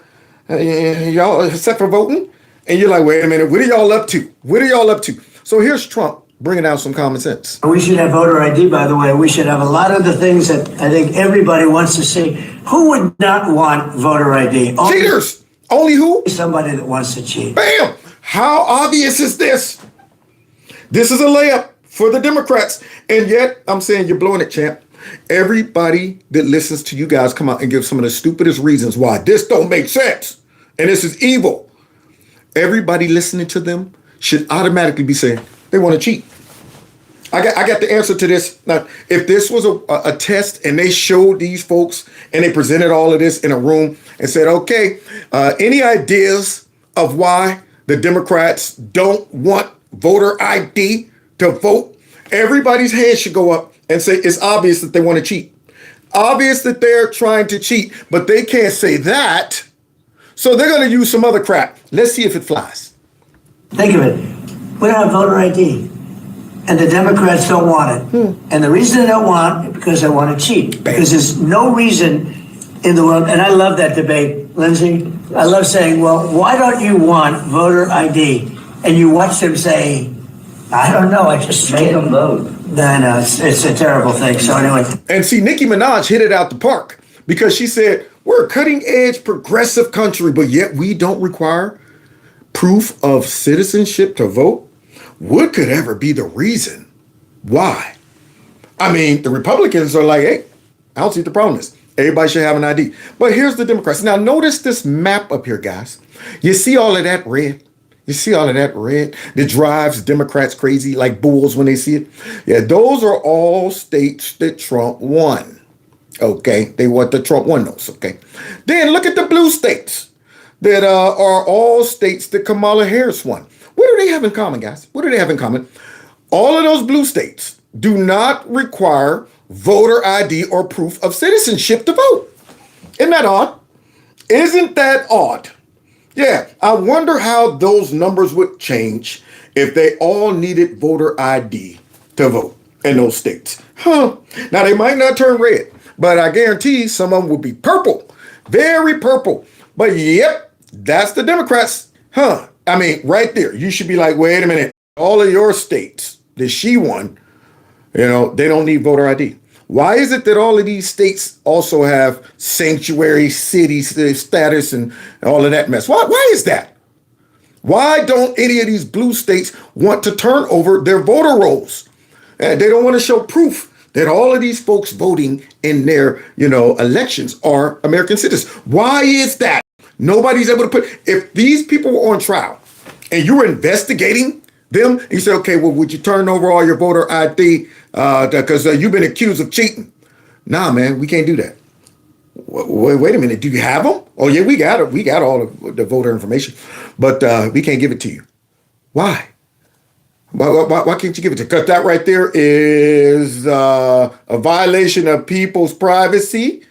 Y'all, except for voting. And you're like, wait a minute, what are y'all up to? What are y'all up to? So here's Trump bringing out some common sense. We should have voter ID, by the way. We should have a lot of the things that I think everybody wants to see. Who would not want voter ID? Cheaters. Only who? Somebody that wants to cheat. Bam. How obvious is this? This is a layup for the Democrats. And yet, I'm saying you're blowing it, champ. Everybody that listens to you guys come out and give some of the stupidest reasons why this don't make sense. And this is evil. Everybody listening to them should automatically be saying they want to cheat. I got the answer to this. Now, if this was a test and they showed these folks and they presented all of this in a room and said, okay, any ideas of why the Democrats don't want voter ID to vote? Everybody's hand should go up and say it's obvious that they want to cheat. Obvious that they're trying to cheat, but they can't say that. So they're going to use some other crap. Let's see if it flies. Think of it. We don't have voter ID. And the Democrats don't want it. And the reason they don't want it because they want to cheat. Because there's no reason in the world, and I love that debate, Lindsay. I love saying, well, why don't you want voter ID? And you watch them say, I don't know, I just make them vote. I know, it's a terrible thing. So anyway. And see, Nicki Minaj hit it out the park because she said, we're a cutting edge progressive country, but yet we don't require proof of citizenship to vote. What could ever be the reason why? I mean, the Republicans are like, hey, I don't see what the problem is. Everybody should have an ID. But here's the Democrats. Now, notice this map up here, guys. You see all of that red? You see all of that red that drives Democrats crazy like bulls when they see it? Yeah, those are all states that Trump won. Okay, they want the Trump won those. Okay. Then look at the blue states that are all states that Kamala Harris won. What do they have in common, guys? What do they have in common? All of those blue states do not require voter ID or proof of citizenship to vote. Isn't that odd? Isn't that odd? Yeah, I wonder how those numbers would change if they all needed voter ID to vote in those states. Now, they might not turn red, but I guarantee some of them will be purple, very purple. But yep, that's the Democrats. I mean, right there, you should be like, wait a minute. All of your states that she won, you know, they don't need voter ID. Why is it that all of these states also have sanctuary city status and all of that mess? Why is that? Why don't any of these blue states want to turn over their voter rolls? They don't want to show proof that all of these folks voting in their, elections are American citizens. Why is that? Nobody's able to if these people were on trial and you were investigating them, and you say, okay, well, would you turn over all your voter ID because you've been accused of cheating? Nah, man, we can't do that. Wait a minute, do you have them? Oh, yeah, we got it. We got all of the voter information, but we can't give it to you. Why? Why can't you give it to? Because that right there is a violation of people's privacy.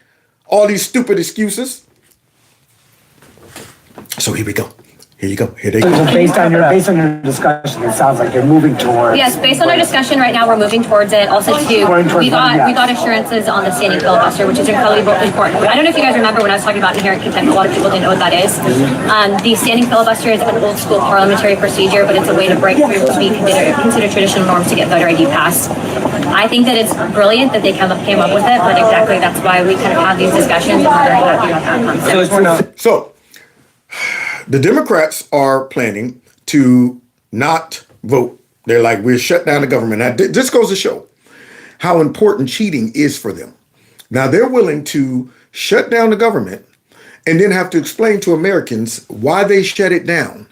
All these stupid excuses. So here we go. Here you go. Here they go. Based on your discussion, it sounds like you're moving towards. Yes, based on our discussion right now, we're moving towards it. Also, we got assurances on the standing filibuster, which is incredibly important. I don't know if you guys remember when I was talking about inherent contempt. A lot of people didn't know what that is. The standing filibuster is an old school parliamentary procedure, but it's a way to break through what we consider traditional norms to get voter ID passed. I think that it's brilliant that they came up with it, but exactly that's why we kind of have these discussions, and we're very happy about that concept. So the Democrats are planning to not vote. They're like, we're shut down the government. Now, this goes to show how important cheating is for them. Now, they're willing to shut down the government and then have to explain to Americans why they shut it down.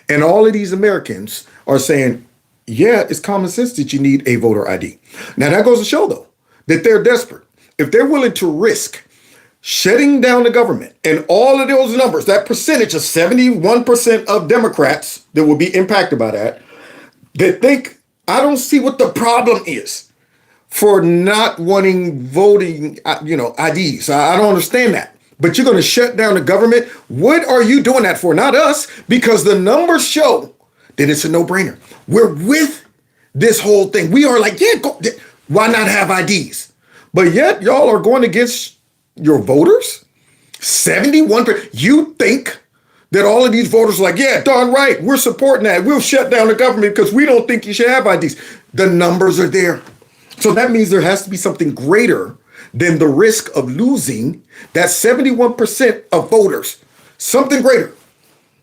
And all of these Americans are saying, yeah, it's common sense that you need a voter ID. Now, that goes to show, though, that they're desperate. If they're willing to risk shutting down the government and all of those numbers, that percentage of 71% of Democrats that will be impacted by that, that think, I don't see what the problem is for not wanting voting, IDs. I don't understand that. But you're going to shut down the government? What are you doing that for? Not us, because the numbers show that it's a no-brainer. We're with this whole thing. We are like, why not have IDs? But yet y'all are going against your voters? 71%. You think that all of these voters are like, yeah, darn right, we're supporting that. We'll shut down the government because we don't think you should have IDs. The numbers are there. So that means there has to be something greater than the risk of losing that 71% of voters. Something greater.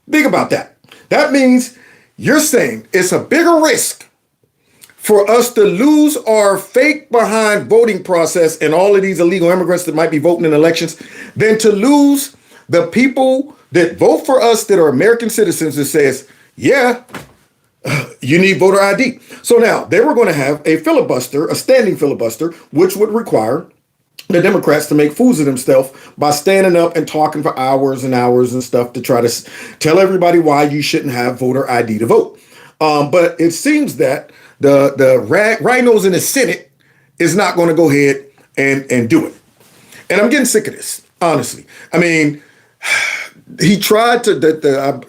Think about that. That means you're saying it's a bigger risk for us to lose our fake behind voting process and all of these illegal immigrants that might be voting in elections than to lose the people that vote for us that are American citizens that says, yeah, you need voter ID. So now they were going to have a filibuster, a standing filibuster, which would require the Democrats to make fools of themselves by standing up and talking for hours and hours and stuff to try to tell everybody why you shouldn't have voter ID to vote. But it seems that the rhinos in the Senate is not going to go ahead and do it. And I'm getting sick of this, honestly. I mean, he tried to,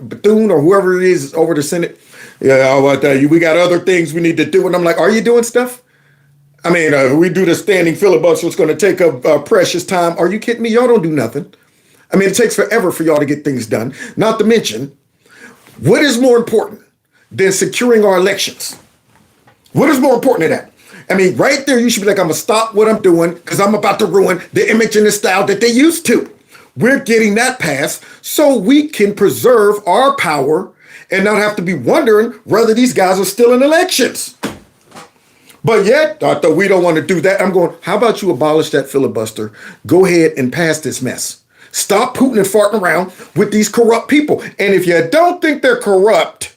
Bethune or whoever it is over the Senate, we got other things we need to do. And I'm like, are you doing stuff? I mean, we do the standing filibuster. It's going to take up precious time. Are you kidding me? Y'all don't do nothing. I mean, it takes forever for y'all to get things done. Not to mention, what is more important than securing our elections? What is more important than that? I mean, right there, you should be like, I'm going to stop what I'm doing because I'm about to ruin the image and the style that they used to. We're getting that passed so we can preserve our power and not have to be wondering whether these guys are still in elections. But yet, though we don't want to do that, I'm going, how about you abolish that filibuster? Go ahead and pass this mess. Stop pooting and farting around with these corrupt people. And if you don't think they're corrupt,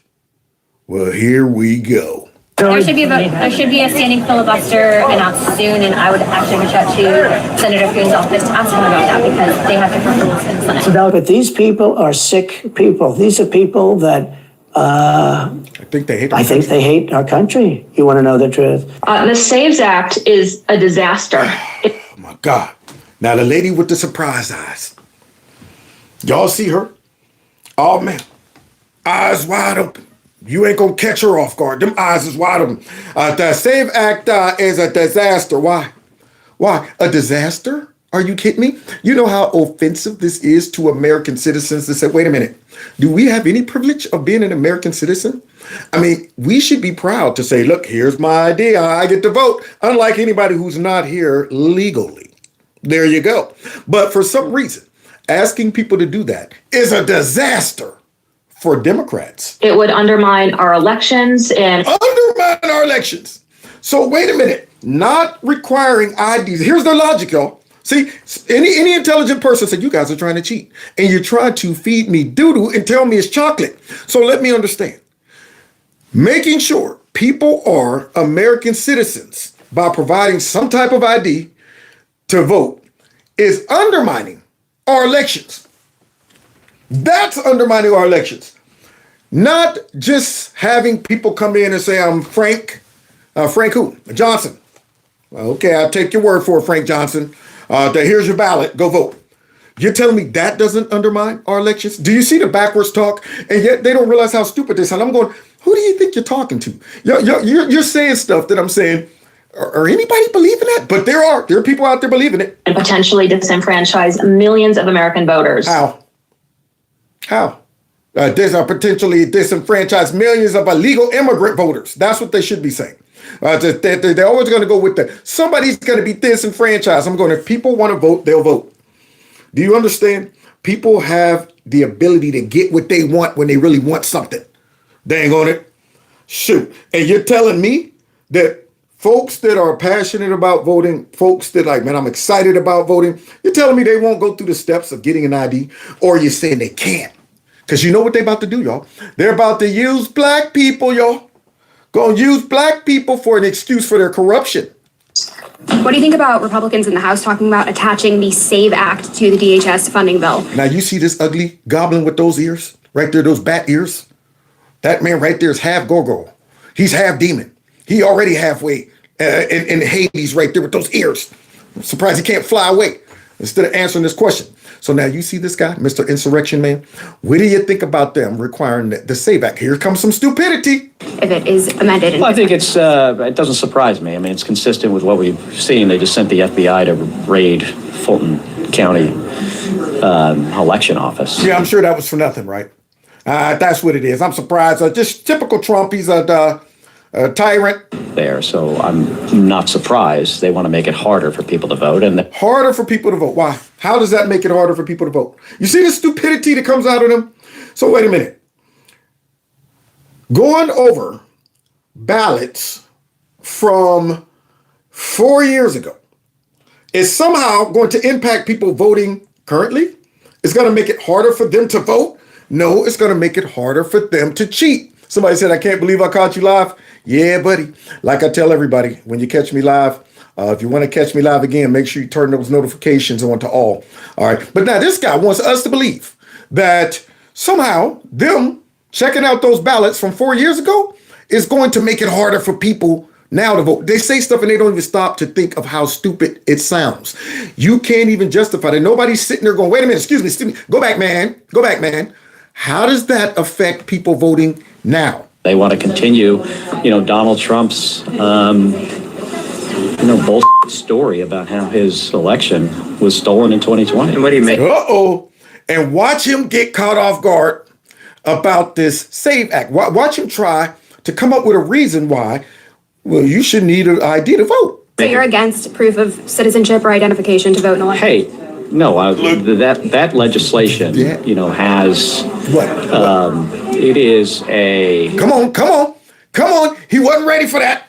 well, here we go. There should be a standing filibuster announced soon, and I would actually reach out to Senator Thun's office to ask him about that because they have different rules in the Senate. So now, but these people are sick people. These are people that I think they hate our country. You want to know the truth? The SAVES Act is a disaster. Oh my God. Now the lady with the surprise eyes. Y'all see her? Oh man. Eyes wide open. You ain't gonna catch her off guard. Them eyes is wide open. The SAVE Act is a disaster. Why? Why? A disaster? Are you kidding me? You know how offensive this is to American citizens to say, wait a minute, do we have any privilege of being an American citizen? I mean, we should be proud to say, look, here's my ID. I get to vote, unlike anybody who's not here legally. There you go. But for some reason, asking people to do that is a disaster for Democrats. It would undermine our elections and undermine our elections. So wait a minute. not requiring IDs. Here's their logic, y'all. See, any intelligent person said, you guys are trying to cheat. And you're trying to feed me doo-doo and tell me it's chocolate. So let me understand. Making sure people are American citizens by providing some type of ID to vote is undermining our elections. That's undermining our elections. Not just having people come in and say, I'm Frank who? Johnson. Okay, I'll take your word for it, Frank Johnson. Here's your ballot, go vote. You're telling me that doesn't undermine our elections? Do you see the backwards talk? And yet they don't realize how stupid this is. And I'm going, who do you think you're talking to? You're saying stuff that I'm saying, are anybody believing that? But there are people out there believing it. And potentially disenfranchise millions of American voters. How? Potentially disenfranchise millions of illegal immigrant voters. That's what they should be saying. They're always going to go with somebody's going to be disenfranchised. I'm going, if people want to vote, they'll vote. Do you understand? People have the ability to get what they want when they really want something. Dang on it. Shoot. And you're telling me that folks that are passionate about voting, folks that like, man, I'm excited about voting, you're telling me they won't go through the steps of getting an ID, or you're saying they can't? Because you know what they're about to do, y'all? They're about to use black people, y'all. Gonna use black people for an excuse for their corruption. What do you think about Republicans in the House talking about attaching the SAVE Act to the DHS funding bill? Now you see this ugly goblin with those ears right there, those bat ears? That man right there is half gargoyle. He's half demon. He already halfway in Hades right there with those ears. I'm surprised he can't fly away instead of answering this question. So now you see this guy, Mr. Insurrection Man. What do you think about them requiring the SAVE Act? Here comes some stupidity. If it is amended. Well, I think it doesn't surprise me. I mean, it's consistent with what we've seen. They just sent the FBI to raid Fulton County election office. Yeah, I'm sure that was for nothing, right? That's what it is. I'm surprised. Just typical Trump. He's a tyrant. There, so I'm not surprised. They want to make it harder for people to vote. Harder for people to vote. Why? How does that make it harder for people to vote? You see the stupidity that comes out of them? So wait a minute. Going over ballots from 4 years ago is somehow going to impact people voting currently? It's going to make it harder for them to vote? No, it's going to make it harder for them to cheat. Somebody said, I can't believe I caught you live. Yeah, buddy. Like I tell everybody, when you catch me live, if you want to catch me live again, make sure you turn those notifications on to all. All right. But now this guy wants us to believe that somehow them checking out those ballots from 4 years ago is going to make it harder for people now to vote. They say stuff and they don't even stop to think of how stupid it sounds. You can't even justify that. Nobody's sitting there going, wait a minute, excuse me. Go back, man. Go back, man. How does that affect people voting now? They want to continue, Donald Trump's, bullshit story about how his election was stolen in 2020. And what do you make? Uh-oh. And watch him get caught off guard about this SAVE Act. Watch him try to come up with a reason why, well, you should need an ID to vote. So you're against proof of citizenship or identification to vote in election? Hey, no, that legislation, has what? It is a. Come on. He wasn't ready for that.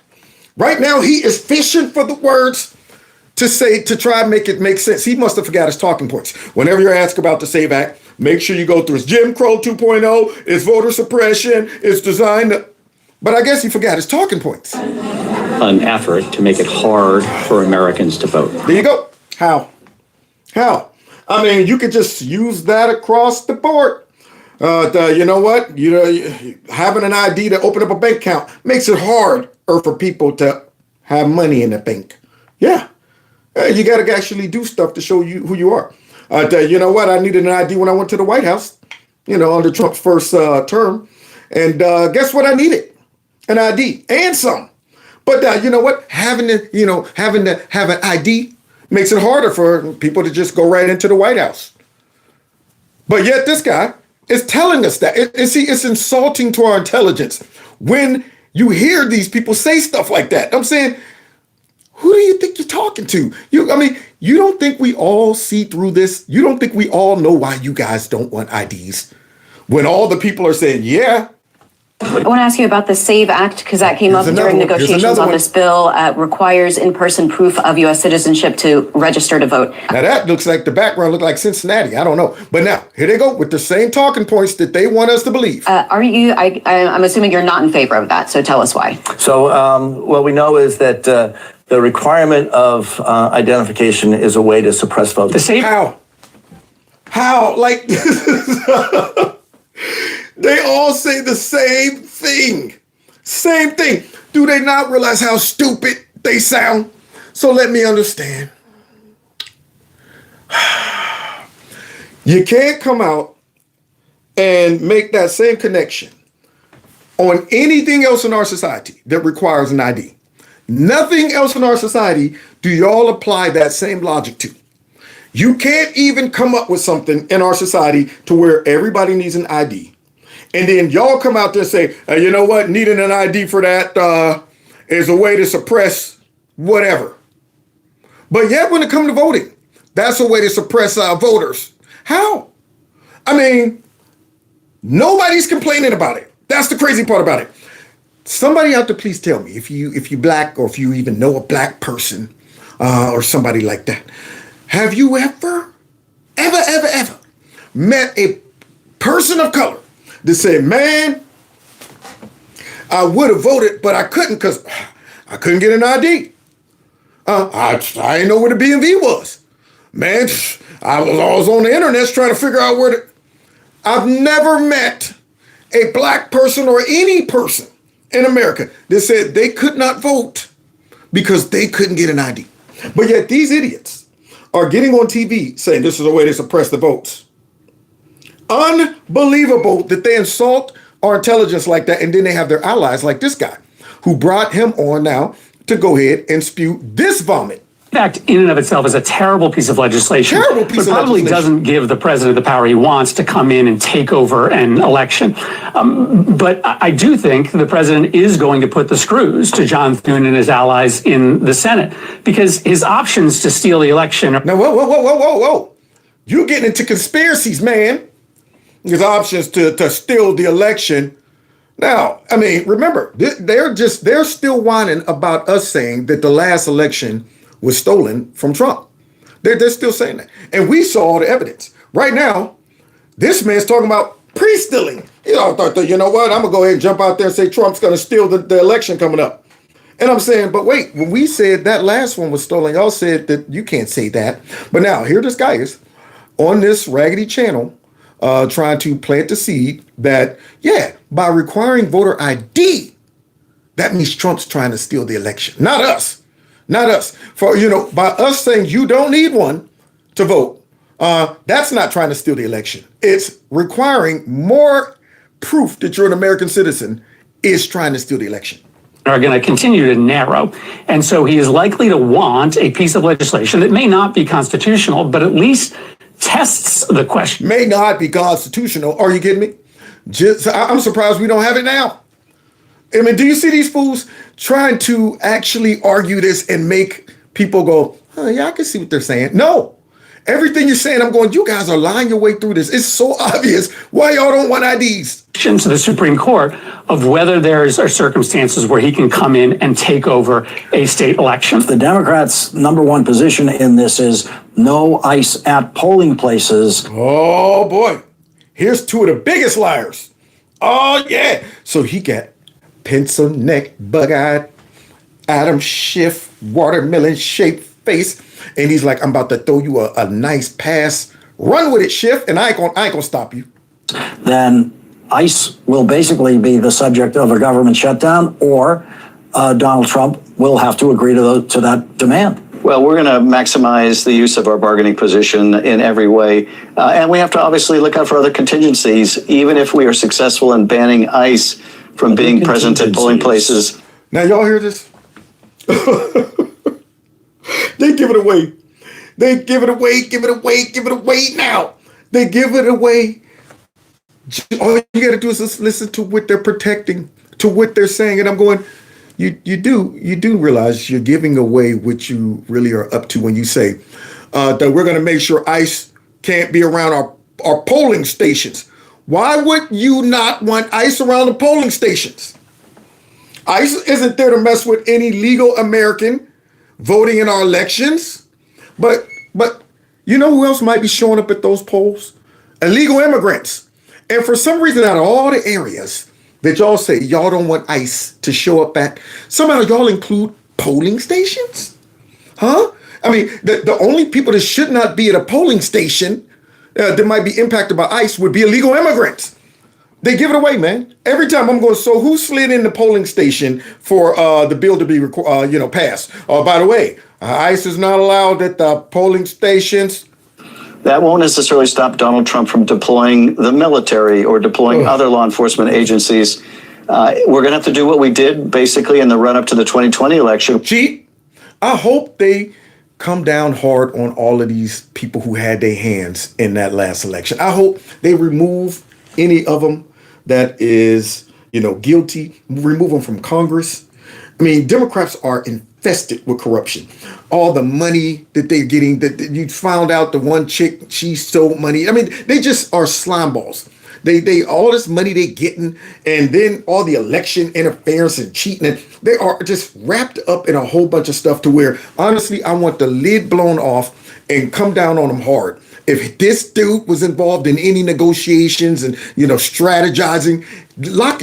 Right now, he is fishing for the words to try and make it make sense. He must have forgot his talking points. Whenever you're asked about the SAVE Act, make sure you go through it's Jim Crow 2.0, it's voter suppression, it's designed to, but I guess he forgot his talking points. An effort to make it hard for Americans to vote. There you go. How? I mean, you could just use that across the board. You know what? Having an ID to open up a bank account makes it harder for people to have money in the bank. Yeah. You got to actually do stuff to show you who you are. You know what? I needed an ID when I went to the White House, under Trump's first term. And guess what I needed? An ID and some. But you know what? Having to have an ID makes it harder for people to just go right into the White House. But yet this guy is telling us that. It's insulting to our intelligence when you hear these people say stuff like that. I'm saying, who do you think you're talking to? You don't think we all see through this? You don't think we all know why you guys don't want IDs? When all the people are saying, yeah, I want to ask you about the SAVE Act, because that came up during negotiations on this bill. Requires in-person proof of U.S. citizenship to register to vote. Now that looks like the background looked like Cincinnati. I don't know. But now, here they go with the same talking points that they want us to believe. Are you, I'm assuming you're not in favor of that, so tell us why. So what we know is that the requirement of identification is a way to suppress votes. The same? How? Like, they all say the same thing. Same thing. Do they not realize how stupid they sound? So let me understand. You can't come out and make that same connection on anything else in our society that requires an ID. Nothing else in our society do y'all apply that same logic to. You can't even come up with something in our society to where everybody needs an ID. And then y'all come out there and say, you know what, needing an ID for that is a way to suppress whatever. But yet when it comes to voting, that's a way to suppress voters. How? I mean, nobody's complaining about it. That's the crazy part about it. Somebody out there, please tell me if you black, or if you even know a black person or somebody like that. Have you ever met a person of color that said, man, I would have voted, but I couldn't because I couldn't get an ID. I didn't know where the BMV was. Man, I was on the internet trying to figure out where to. I've never met a black person or any person in America that said they could not vote because they couldn't get an ID. But yet these idiots are getting on TV saying this is a way to suppress the votes. Unbelievable that they insult our intelligence like that, and then they have their allies like this guy who brought him on now to go ahead and spew this vomit. Act in and of itself is a terrible piece of legislation, but probably doesn't give the president the power he wants to come in and take over an election. But I do think the president is going to put the screws to John Thune and his allies in the Senate, because his options to steal the election are— Now, whoa. You're getting into conspiracies, man. His options to steal the election. Now, I mean, remember, they're still whining about us saying that the last election was stolen from Trump. They're still saying that. And we saw all the evidence. Right now, this man's talking about pre-stealing. You know what? I'm going to go ahead and jump out there and say Trump's going to steal the election coming up. And I'm saying, but wait, when we said that last one was stolen, y'all said that you can't say that. But now, here this guy is on this raggedy channel trying to plant the seed that, yeah, by requiring voter ID, that means Trump's trying to steal the election. Not us. Not us. By us saying you don't need one to vote, that's not trying to steal the election. It's requiring more proof that you're an American citizen is trying to steal the election. Are going to continue to narrow. And so he is likely to want a piece of legislation that may not be constitutional, but at least tests the question. May not be constitutional. Are you kidding me? I'm surprised we don't have it now. I mean, do you see these fools trying to actually argue this and make people go, yeah, I can see what they're saying. No. Everything you're saying, I'm going, you guys are lying your way through this. It's so obvious why y'all don't want IDs. To the Supreme Court of whether there are circumstances where he can come in and take over a state election. The Democrats' number one position in this is no ICE at polling places. Oh, boy. Here's two of the biggest liars. Oh, yeah. So he got pencil neck, bug-eyed, Adam Schiff, watermelon-shaped face. And he's like, I'm about to throw you a nice pass. Run with it, Schiff, and I ain't gonna stop you. Then ICE will basically be the subject of a government shutdown, or Donald Trump will have to agree to that demand. Well, we're going to maximize the use of our bargaining position in every way. And we have to obviously look out for other contingencies, even if we are successful in banning ICE from being present at polling places. Now, y'all hear this? They give it away. They give it away now. They give it away. All you got to do is just listen to what they're protecting, to what they're saying. And I'm going, you do realize you're giving away what you really are up to when you say that we're going to make sure ICE can't be around our polling stations. Why would you not want ICE around the polling stations? ICE isn't there to mess with any legal American voting in our elections. But you know who else might be showing up at those polls? Illegal immigrants. And for some reason, out of all the areas that y'all say y'all don't want ICE to show up at, somehow y'all include polling stations? Huh? I mean, the only people that should not be at a polling station that might be impacted by ICE would be illegal immigrants. They give it away, man. Every time I'm going, so who slid in the polling station for the bill to be passed? Oh, by the way, ICE is not allowed at the polling stations. That won't necessarily stop Donald Trump from deploying the military or deploying other law enforcement agencies. We're going to have to do what we did basically in the run up to the 2020 election. Cheat. I hope they come down hard on all of these people who had their hands in that last election. I hope they remove any of them that is, guilty, remove them from Congress. I mean, Democrats are infested with corruption. All the money that they're getting, that you found out the one chick, she stole money. I mean, they just are slime balls. They all this money they getting, and then all the election interference and cheating, and they are just wrapped up in a whole bunch of stuff to where, honestly, I want the lid blown off and come down on them hard. If this dude was involved in any negotiations and, strategizing,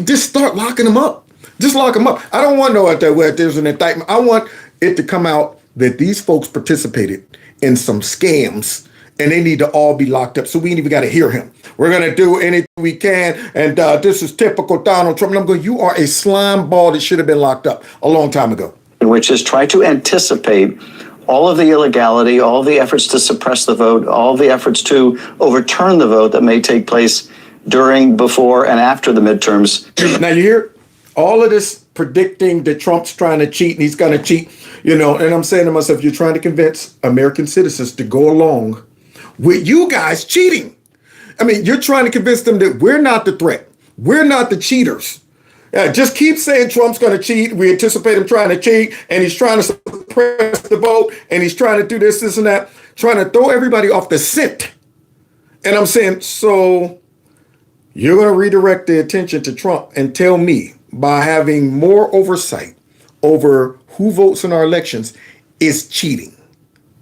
just start locking them up. Just lock them up. I don't want to know where there's an indictment. I want it to come out that these folks participated in some scams and they need to all be locked up. So we ain't even got to hear him. We're going to do anything we can. And this is typical Donald Trump. And I'm going, you are a slime ball that should have been locked up a long time ago. Which is try to anticipate all of the illegality, all of the efforts to suppress the vote, all of the efforts to overturn the vote that may take place during, before, and after the midterms. Now you hear all of this predicting that Trump's trying to cheat and he's going to cheat, and I'm saying to myself, you're trying to convince American citizens to go along with you guys cheating. I mean, you're trying to convince them that we're not the threat. We're not the cheaters. Just keep saying Trump's going to cheat. We anticipate him trying to cheat, and he's trying to suppress the vote, and he's trying to do this and that, trying to throw everybody off the scent. And I'm saying, so you're going to redirect the attention to Trump and tell me by having more oversight over who votes in our elections is cheating.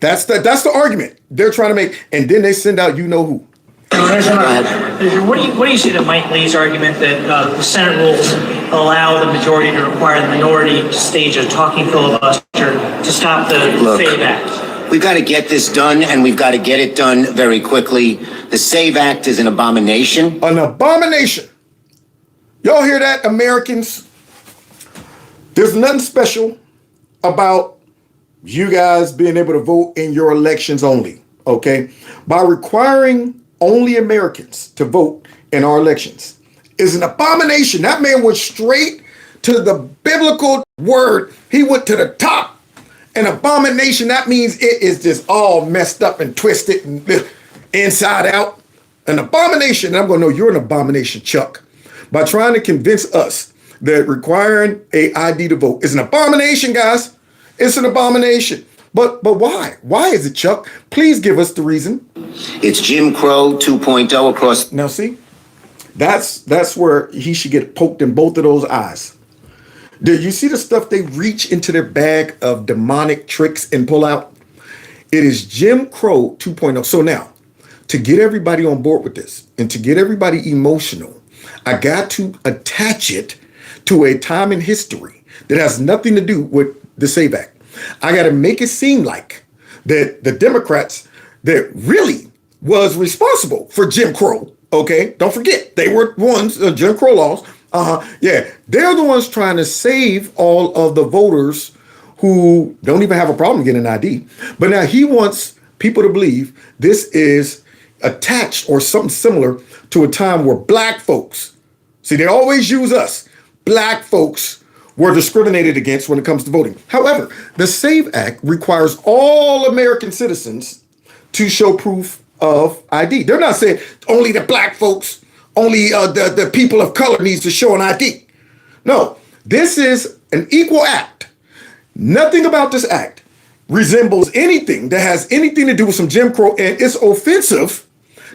That's the argument they're trying to make. And then they send out who. What do you say to Mike Lee's argument that the Senate rules allow the majority to require the minority to stage a talking filibuster to stop the SAVE Act? We've got to get this done, and we've got to get it done very quickly. The SAVE Act is an abomination. An abomination. Y'all hear that, Americans? There's nothing special about you guys being able to vote in your elections only, okay? By requiring only Americans to vote in our elections is an abomination. That man went straight to the biblical word. He went to the top. An abomination, that means it is just all messed up and twisted and inside out. An abomination. And I'm going to know you're an abomination, Chuck, by trying to convince us that requiring a ID to vote is an abomination, guys. It's an abomination. But why? Why is it, Chuck? Please give us the reason. It's Jim Crow 2.0 across. Now, see, that's where he should get poked in both of those eyes. Do you see the stuff they reach into their bag of demonic tricks and pull out? It is Jim Crow 2.0. So now, to get everybody on board with this and to get everybody emotional, I got to attach it to a time in history that has nothing to do with the SAVE Act. I got to make it seem like that the Democrats that really was responsible for Jim Crow, okay? Don't forget, they were ones, Jim Crow laws. Yeah, they're the ones trying to save all of the voters who don't even have a problem getting an ID. But now he wants people to believe this is attached or something similar to a time where black folks, see, they always use us, black folks were discriminated against when it comes to voting. However, the SAVE Act requires all American citizens to show proof of ID. They're not saying only the black folks, only the people of color needs to show an ID. No, this is an equal act. Nothing about this act resembles anything that has anything to do with some Jim Crow, and it's offensive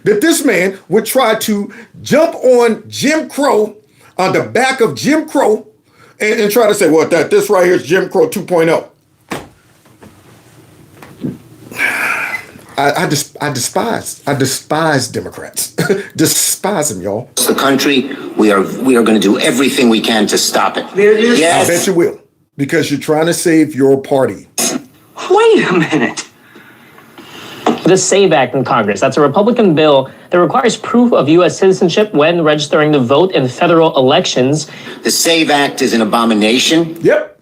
that this man would try to jump on Jim Crow, on the back of Jim Crow, and try to say, well, this right here is Jim Crow 2.0. I despise Democrats. Despise them, y'all. The country, we are going to do everything we can to stop it. Yes. I bet you will, because you're trying to save your party. Wait a minute. The SAVE Act in Congress. That's a Republican bill that requires proof of U.S. citizenship when registering to vote in federal elections. The SAVE Act is an abomination. Yep.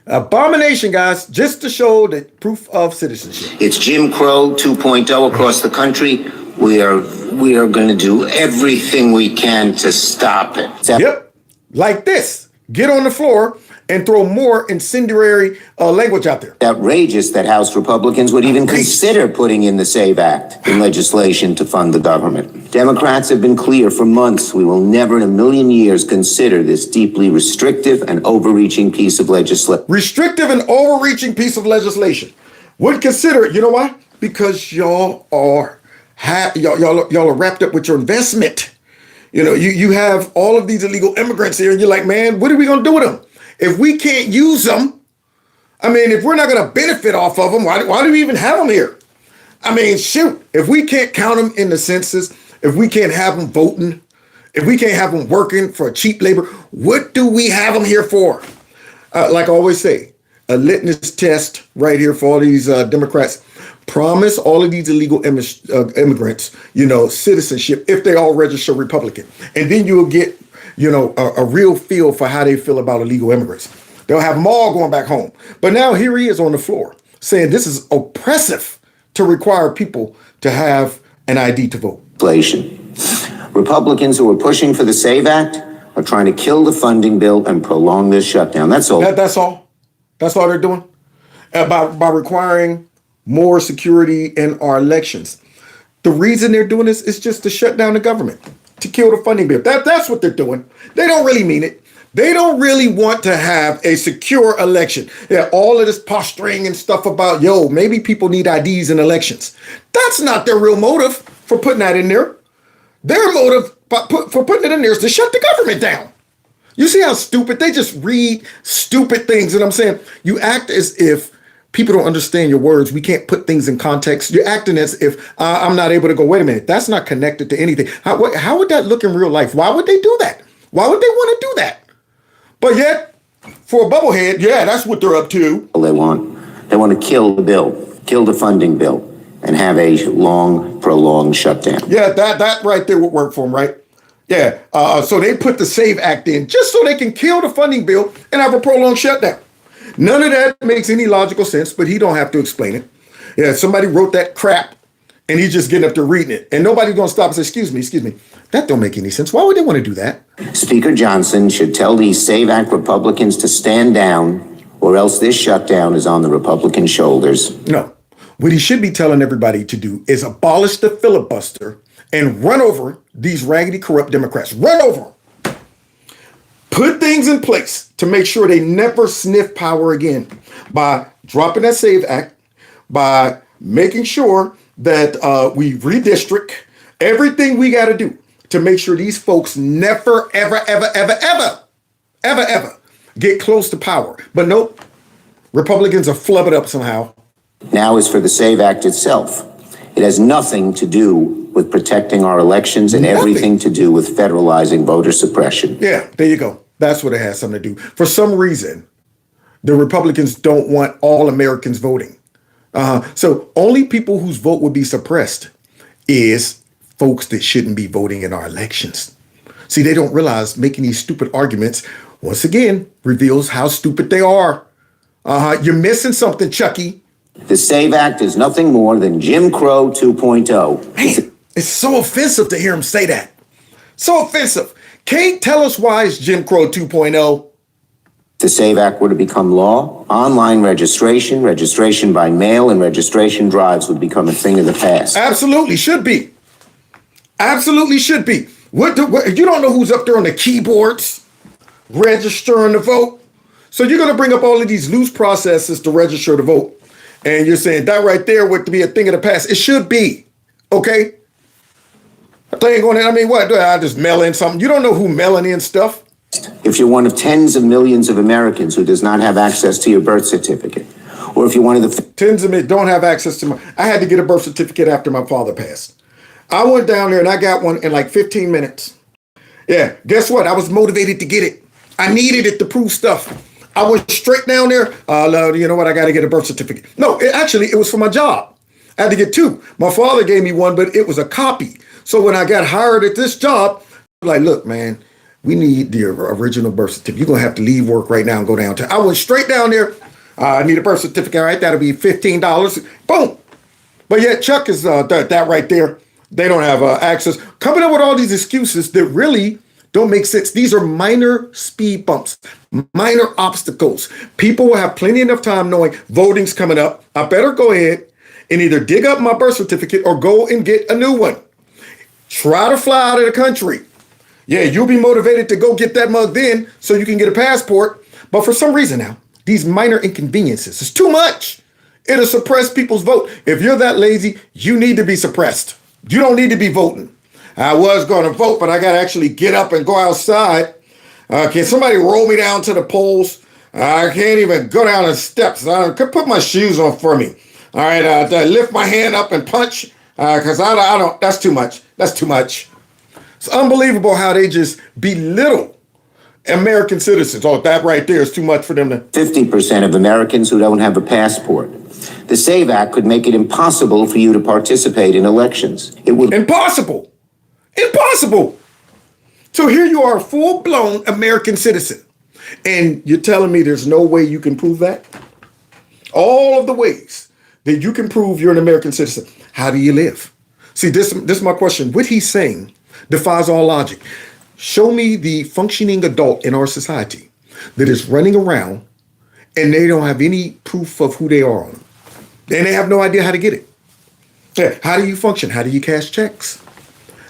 Abomination, guys, just to show the proof of citizenship. It's Jim Crow 2.0 across the country. We are going to do everything we can to stop it. Yep. Like this. Get on the floor and throw more incendiary language out there. Outrageous that House Republicans would even consider putting in the SAVE Act in legislation to fund the government. Democrats have been clear for months. We will never in a million years consider this deeply restrictive and overreaching piece of legislation. Restrictive and overreaching piece of legislation. Wouldn't consider it. You know why? Because y'all are wrapped up with your investment. You know, you have all of these illegal immigrants here, and you're like, man, what are we going to do with them? If we can't use them, I mean, if we're not going to benefit off of them, why do we even have them here? I mean, shoot, if we can't count them in the census, if we can't have them voting, if we can't have them working for cheap labor, what do we have them here for? Like I always say, a litmus test right here for all these Democrats. Promise all of these illegal immigrants, citizenship if they all register Republican. And then you'll get a real feel for how they feel about illegal immigrants. They'll have them all going back home. But now here he is on the floor saying this is oppressive to require people to have an ID to vote. Republicans who are pushing for the SAVE Act are trying to kill the funding bill and prolong this shutdown. That's all. That's all. That's all they're doing. By requiring more security in our elections. The reason they're doing this is just to shut down the government, to kill the funding bill. That's what they're doing. They don't really mean it. They don't really want to have a secure election. Yeah, all of this posturing and stuff about, maybe people need IDs in elections. That's not their real motive for putting that in there. Their motive for putting it in there is to shut the government down. You see how stupid? They just read stupid things. And I'm saying, you act as if people don't understand your words. We can't put things in context. You're acting as if I'm not able to go, wait a minute, that's not connected to anything. How would that look in real life? Why would they do that? Why would they want to do that? But yet, for a bubblehead, that's what they're up to. They want to kill the bill, kill the funding bill, and have a long, prolonged shutdown. Yeah, that right there would work for them, right? Yeah, so they put the SAVE Act in just so they can kill the funding bill and have a prolonged shutdown. None of that makes any logical sense, but he don't have to explain it. Yeah, somebody wrote that crap, and he's just getting up there reading it. And nobody's going to stop and say, excuse me, that don't make any sense. Why would they want to do that? Speaker Johnson should tell these SAVE Act Republicans to stand down, or else this shutdown is on the Republican shoulders. No, what he should be telling everybody to do is abolish the filibuster and run over these raggedy, corrupt Democrats. Run over them. Put things in place to make sure they never sniff power again by dropping that SAVE Act, by making sure that we redistrict everything we got to do to make sure these folks never, ever get close to power. But nope, Republicans are flubbing up somehow. Now is for the SAVE Act itself. It has nothing to do with protecting our elections and everything to do with federalizing voter suppression. Yeah, there you go. That's what it has something to do. For some reason, the Republicans don't want all Americans voting. So only people whose vote would be suppressed is folks that shouldn't be voting in our elections. See, they don't realize making these stupid arguments, once again, reveals how stupid they are. You're missing something, Chucky. The SAVE Act is nothing more than Jim Crow 2.0. Man, it's so offensive to hear him say that. So offensive. Can't tell us why it's Jim Crow 2.0. If the SAVE Act were to become law, online registration, registration by mail, and registration drives would become a thing of the past. Absolutely should be. Absolutely should be. What you don't know who's up there on the keyboards registering to vote. So you're going to bring up all of these loose processes to register to vote. And you're saying that right there would be a thing of the past. It should be. Okay? thing on it. I mean, what? Do I just mail in something? You don't know who mailing in stuff. If you're one of tens of millions of Americans who does not have access to your birth certificate, or if you're one of the tens of millions don't have access to I had to get a birth certificate after my father passed. I went down there and I got one in like 15 minutes. Yeah, guess what? I was motivated to get it. I needed it to prove stuff. I went straight down there. You know what? I got to get a birth certificate. No, it was for my job. I had to get two. My father gave me one, but it was a copy. So when I got hired at this job, I'm like, look, man, we need the original birth certificate. You're going to have to leave work right now and go downtown. I went straight down there. I need a birth certificate, right? That'll be $15. Boom. But yet Chuck is that right there. They don't have access. Coming up with all these excuses that really don't make sense. These are minor speed bumps, minor obstacles. People will have plenty enough time knowing voting's coming up. I better go ahead and either dig up my birth certificate or go and get a new one. Try to fly out of the country. Yeah, you'll be motivated to go get that mug then so you can get a passport. But for some reason now, these minor inconveniences, it's too much. It'll suppress people's vote. If you're that lazy, you need to be suppressed. You don't need to be voting. I was going to vote, but I got to actually get up and go outside. Can somebody roll me down to the polls? I can't even go down the steps. I could put my shoes on for me. All right, lift my hand up and punch because I don't. That's too much. That's too much. It's unbelievable how they just belittle American citizens. Oh, that right there is too much for them to. 50% of Americans who don't have a passport. The SAVE Act could make it impossible for you to participate in elections. It would. Impossible. Impossible. So here you are, a full-blown American citizen, and you're telling me there's no way you can prove that? All of the ways that you can prove you're an American citizen. How do you live? See, this is my question. What he's saying defies all logic. Show me the functioning adult in our society that is running around and they don't have any proof of who they are. And they have no idea how to get it. Yeah. How do you function? How do you cash checks?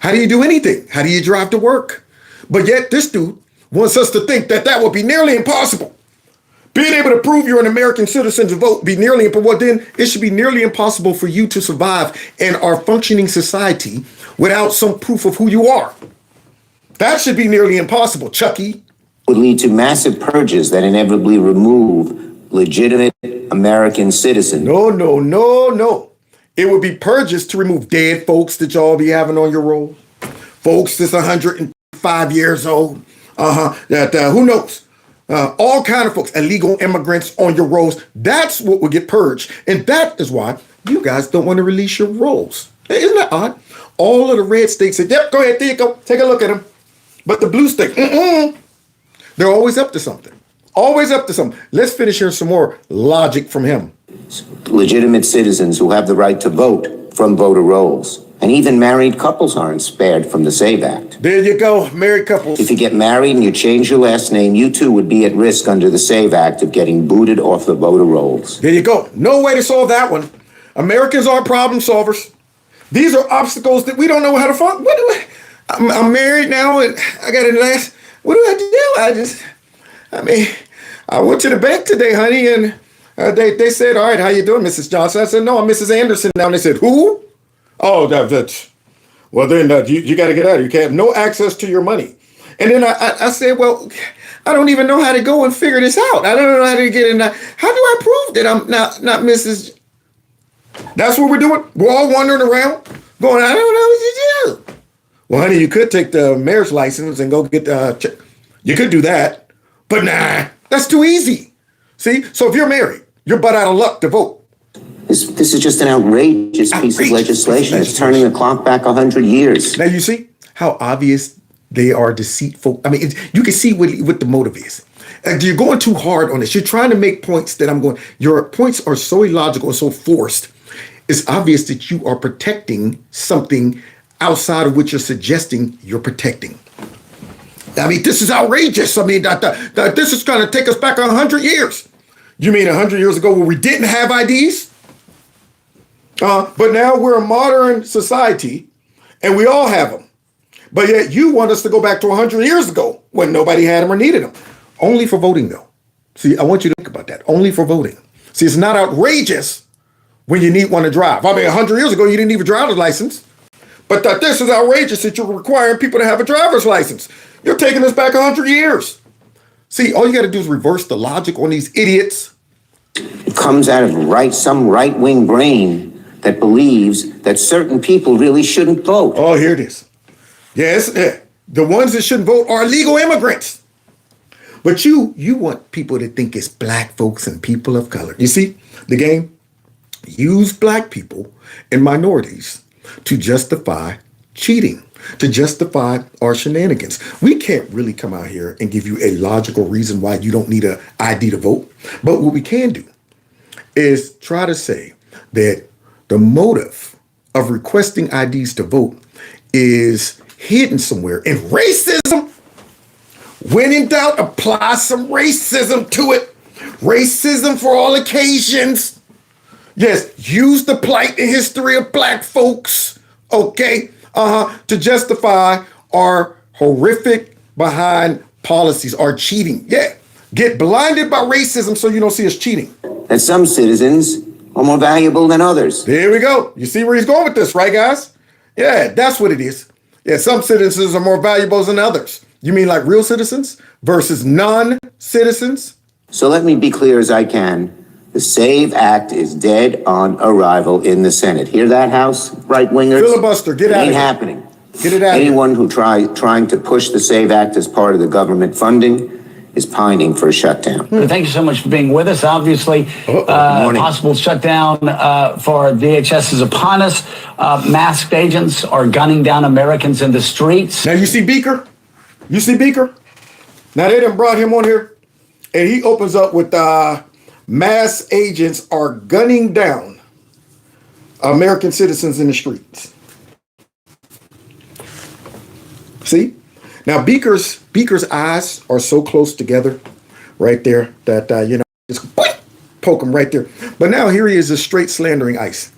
How do you do anything? How do you drive to work? But yet this dude wants us to think that would be nearly impossible. Being able to prove you're an American citizen to vote be nearly impossible. Well, then it should be nearly impossible for you to survive in our functioning society without some proof of who you are. That should be nearly impossible, Chucky. Would lead to massive purges that inevitably remove legitimate American citizens. No. It would be purges to remove dead folks that y'all be having on your rolls. Folks that's 105 years old. Who knows? All kind of folks, illegal immigrants on your rolls. That's what will get purged. And that is why you guys don't want to release your rolls. Isn't that odd? All of the red states said, yep, go ahead, there you go. Take a look at them. But the blue state, they're always up to something. Always up to something. Let's finish here some more logic from him. Legitimate citizens who have the right to vote from voter rolls. And even married couples aren't spared from the SAVE Act. There you go, married couples. If you get married and you change your last name, you too would be at risk under the SAVE Act of getting booted off the voter rolls. There you go. No way to solve that one. Americans are problem solvers. These are obstacles that we don't know how to find. I'm married now and I got a last. What do I do? I went to the bank today, honey, and they said, all right, how you doing, Mrs. Johnson? I said, no, I'm Mrs. Anderson now. And they said, who? Oh, that's, well, then you got to get out. You can't have no access to your money. And then I said, well, I don't even know how to go and figure this out. I don't know how to get in. How do I prove that I'm not Mrs. That's what we're doing. We're all wandering around going, I don't know what to do. Well, honey, you could take the marriage license and go get you could do that. But nah, that's too easy. See? So if you're married, you're butt out of luck to vote. This is just an outrageous piece of legislation. It's turning the clock back 100 years. Now you see how obvious they are deceitful. I mean, you can see what the motive is. You're going too hard on this. You're trying to make points that your points are so illogical and so forced. It's obvious that you are protecting something outside of what you're suggesting you're protecting. I mean, this is outrageous. I mean, this is going to take us back 100 years. You mean 100 years ago where we didn't have IDs? But now we're a modern society and we all have them. But yet you want us to go back to 100 years ago when nobody had them or needed them. Only for voting, though. See, I want you to think about that. Only for voting. See, it's not outrageous when you need one to drive. I mean, 100 years ago, you didn't need a driver's license. but that this is outrageous that you're requiring people to have a driver's license. You're taking us back 100 years. See, all you got to do is reverse the logic on these idiots. It comes out of some right-wing brain that believes that certain people really shouldn't vote. Oh, here it is. Yes, the ones that shouldn't vote are illegal immigrants. But you want people to think it's black folks and people of color. You see, the game? Use black people and minorities to justify cheating, to justify our shenanigans. We can't really come out here and give you a logical reason why you don't need an ID to vote. But what we can do is try to say that the motive of requesting IDs to vote is hidden somewhere in racism. When in doubt, apply some racism to it. Racism for all occasions. Yes, use the plight and history of black folks, okay, to justify our horrific behind policies, our cheating. Yeah, get blinded by racism so you don't see us cheating. That some citizens are more valuable than others. There we go. You see where he's going with this, right, guys? Yeah, that's what it is. Yeah, some citizens are more valuable than others. You mean like real citizens versus non-citizens? So let me be clear as I can. The SAVE Act is dead on arrival in the Senate. Hear that, House right-wingers? Filibuster, get out of here. It ain't happening. Get it out. Anyone who trying to push the SAVE Act as part of the government funding is pining for a shutdown. Thank you so much for being with us. Obviously, possible shutdown for DHS is upon us. Masked agents are gunning down Americans in the streets. Now you see Beaker? You see Beaker? Now they done brought him on here, and he opens up with mass agents are gunning down American citizens in the streets. See? Now Beaker's eyes are so close together right there that, just poke him right there. But now here he is just straight slandering ICE.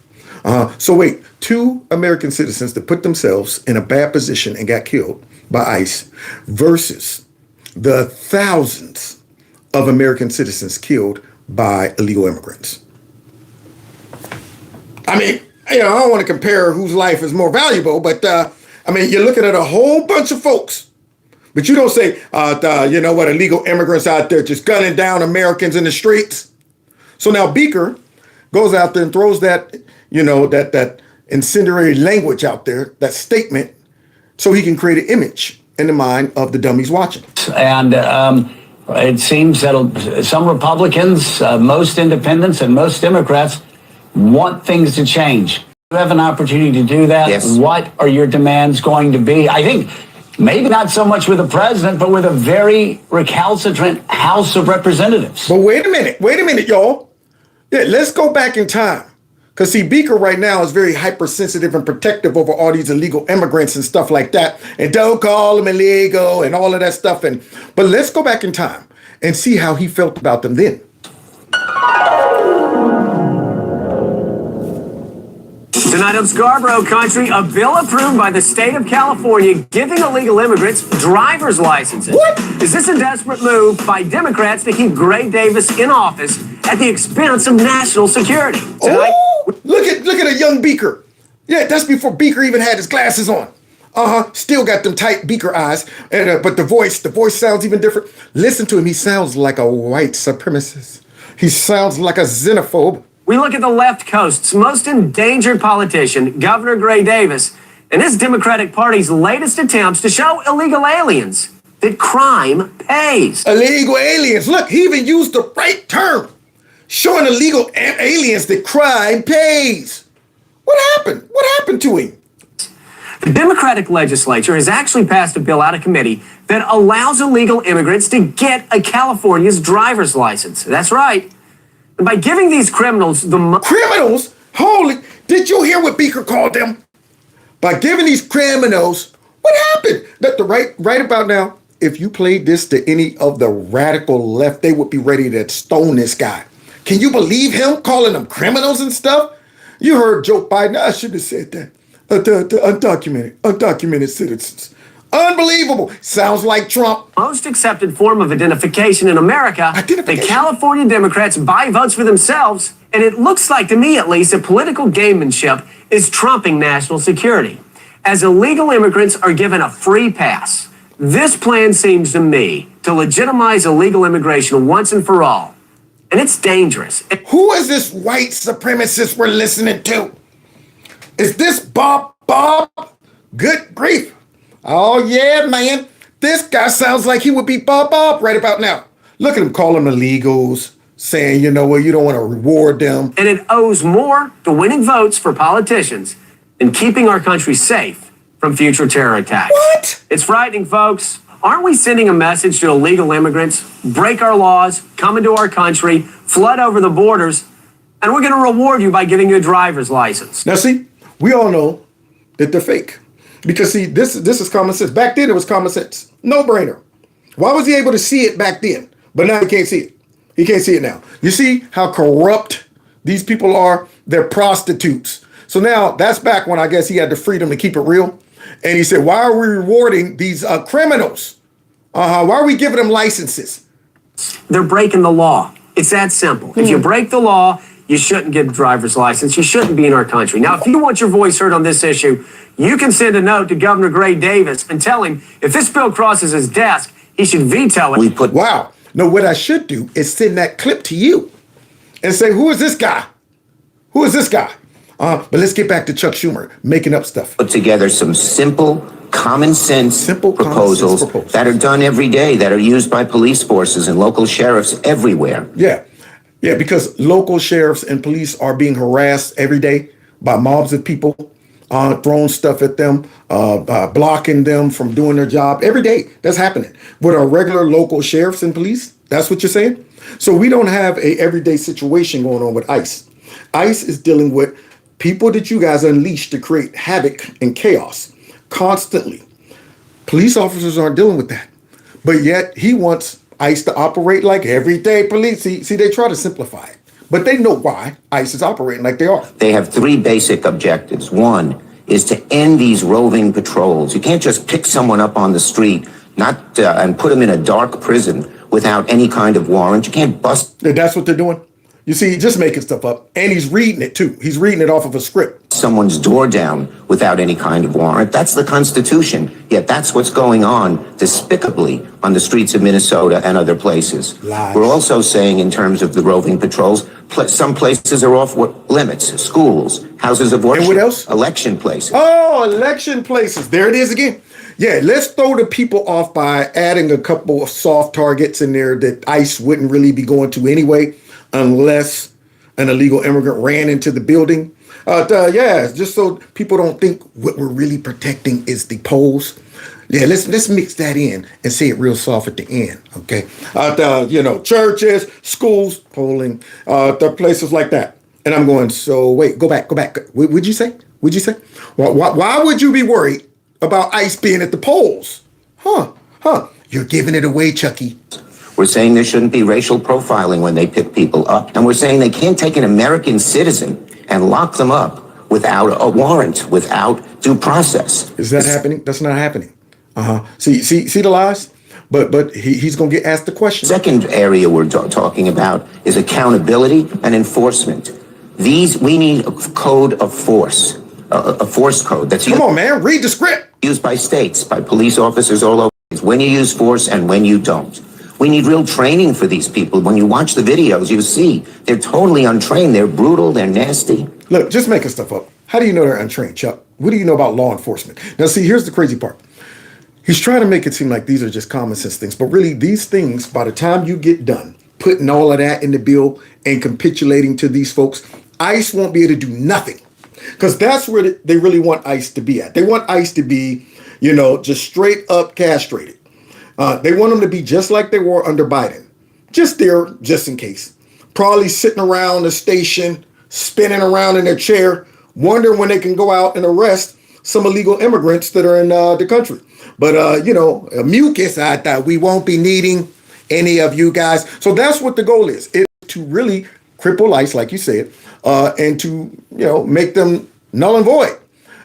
So wait, 2 American citizens that put themselves in a bad position and got killed by ICE versus the thousands of American citizens killed by illegal immigrants. I mean, I don't want to compare whose life is more valuable, but you're looking at a whole bunch of folks. But you don't say, illegal immigrants out there just gunning down Americans in the streets. So now Beaker goes out there and throws that, that incendiary language out there, that statement, so he can create an image in the mind of the dummies watching. And it seems that some Republicans, most independents, and most Democrats want things to change. You have an opportunity to do that. Yes. What are your demands going to be? I think maybe not so much with the president, but with a very recalcitrant House of Representatives. But wait a minute, y'all. Yeah, let's go back in time. Because see, Beaker right now is very hypersensitive and protective over all these illegal immigrants and stuff like that. And don't call them illegal and all of that stuff. But let's go back in time and see how he felt about them then. Tonight on Scarborough Country, a bill approved by the state of California giving illegal immigrants driver's licenses. What? Is this a desperate move by Democrats to keep Gray Davis in office at the expense of national security? Tonight, look at a young Beaker. Yeah, that's before Beaker even had his glasses on. Still got them tight Beaker eyes, and but the voice sounds even different. Listen to him. He sounds like a white supremacist. He sounds like a xenophobe. we look at the left coast's most endangered politician, Governor Gray Davis, and his Democratic Party's latest attempts to show illegal aliens that crime pays. Illegal aliens. Look, he even used the right term. Showing illegal aliens that crime pays. What happened? What happened to him? The Democratic legislature has actually passed a bill out of committee that allows illegal immigrants to get a California's driver's license. That's right. And by giving these criminals the criminals? Holy, did you hear what Beaker called them? By giving these criminals, what happened? That the right about now, if you played this to any of the radical left, they would be ready to stone this guy. Can you believe him calling them criminals and stuff? You heard Joe Biden. I should have said that. The undocumented citizens. Unbelievable. Sounds like Trump. Most accepted form of identification in America, the California Democrats buy votes for themselves, and it looks like, to me at least, that political gamemanship is trumping national security. as illegal immigrants are given a free pass. This plan seems to me to legitimize illegal immigration once and for all. And it's dangerous. Who is this white supremacist we're listening to? Is this Bob? Good grief. Oh, yeah, man. This guy sounds like he would be Bob right about now. Look at him calling them illegals, saying, you know what, you don't want to reward them. And it owes more to winning votes for politicians than keeping our country safe from future terror attacks. What? It's frightening, folks. Aren't we sending a message to illegal immigrants? Break our laws, come into our country, flood over the borders, and we're going to reward you by giving you a driver's license. Now, see, we all know that they're fake. Because, see, this is common sense. Back then, it was common sense. No brainer. Why was he able to see it back then? But now he can't see it. He can't see it now. You see how corrupt these people are? They're prostitutes. So now that's back when I guess he had the freedom to keep it real. And he said, why are we rewarding these criminals? Why are we giving them licenses? They're breaking the law. It's that simple. If you break the law, you shouldn't get a driver's license. You shouldn't be in our country. Now, if you want your voice heard on this issue, you can send a note to Governor Gray Davis and tell him if this bill crosses his desk, he should veto it. Wow. No, what I should do is send that clip to you and say, who is this guy? Who is this guy? But let's get back to Chuck Schumer making up stuff. Put together some simple, common sense proposals that are done every day, that are used by police forces and local sheriffs everywhere. Yeah, because local sheriffs and police are being harassed every day by mobs of people, throwing stuff at them, blocking them from doing their job. Every day, that's happening. With our regular local sheriffs and police, that's what you're saying? So we don't have a everyday situation going on with ICE. ICE is dealing with people that you guys unleashed to create havoc and chaos constantly. Police officers aren't dealing with that. But yet he wants ICE to operate like everyday police. See, they try to simplify it. But they know why ICE is operating like they are. They have three basic objectives. One is to end these roving patrols. You can't just pick someone up on the street and put them in a dark prison without any kind of warrant. You can't bust. That's what they're doing. You see, just making stuff up. And he's reading it, too. He's reading it off of a script. Someone's door down without any kind of warrant. That's the Constitution. Yet that's what's going on despicably on the streets of Minnesota and other places. Lies. We're also saying in terms of the roving patrols, some places are off limits. Schools, houses of worship. And what else? Election places. Oh, election places. There it is again. Yeah, let's throw the people off by adding a couple of soft targets in there that ICE wouldn't really be going to anyway, unless an illegal immigrant ran into the building. Just so people don't think what we're really protecting is the polls. Yeah, let's mix that in and say it real soft at the end, okay? Churches, schools, polling, the places like that. And I'm going, so wait, go back. What'd you say? Why would you be worried about ICE being at the polls? You're giving it away, Chucky. We're saying there shouldn't be racial profiling when they pick people up. And we're saying they can't take an American citizen and lock them up without a warrant, without due process. Is that happening? That's not happening. See the lies? But he's going to get asked the question. Second area we're talking about is accountability and enforcement. We need a code of force, a force code that's Come on, man, read the script. Used by states, by police officers all over. When you use force and when you don't. We need real training for these people. When you watch the videos, you see they're totally untrained. They're brutal. They're nasty. Look, just making stuff up. How do you know they're untrained, Chuck? What do you know about law enforcement? Now, see, here's the crazy part. He's trying to make it seem like these are just common sense things. But really, these things, by the time you get done putting all of that in the bill and capitulating to these folks, ICE won't be able to do nothing. Because that's where they really want ICE to be at. They want ICE to be, just straight up castrated. They want them to be just like they were under Biden. Just there, just in case. Probably sitting around the station, spinning around in their chair, wondering when they can go out and arrest some illegal immigrants that are in the country. But, mucus, I thought we won't be needing any of you guys. So that's what the goal is. It's to really cripple ICE, like you said, and to, make them null and void.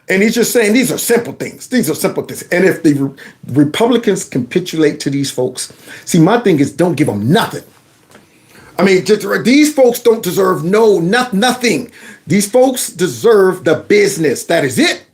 And he's just saying these are simple things. These are simple things. And if the Republicans capitulate to these folks, see, my thing is don't give them nothing. I mean, these folks don't deserve nothing. These folks deserve the business. That is it.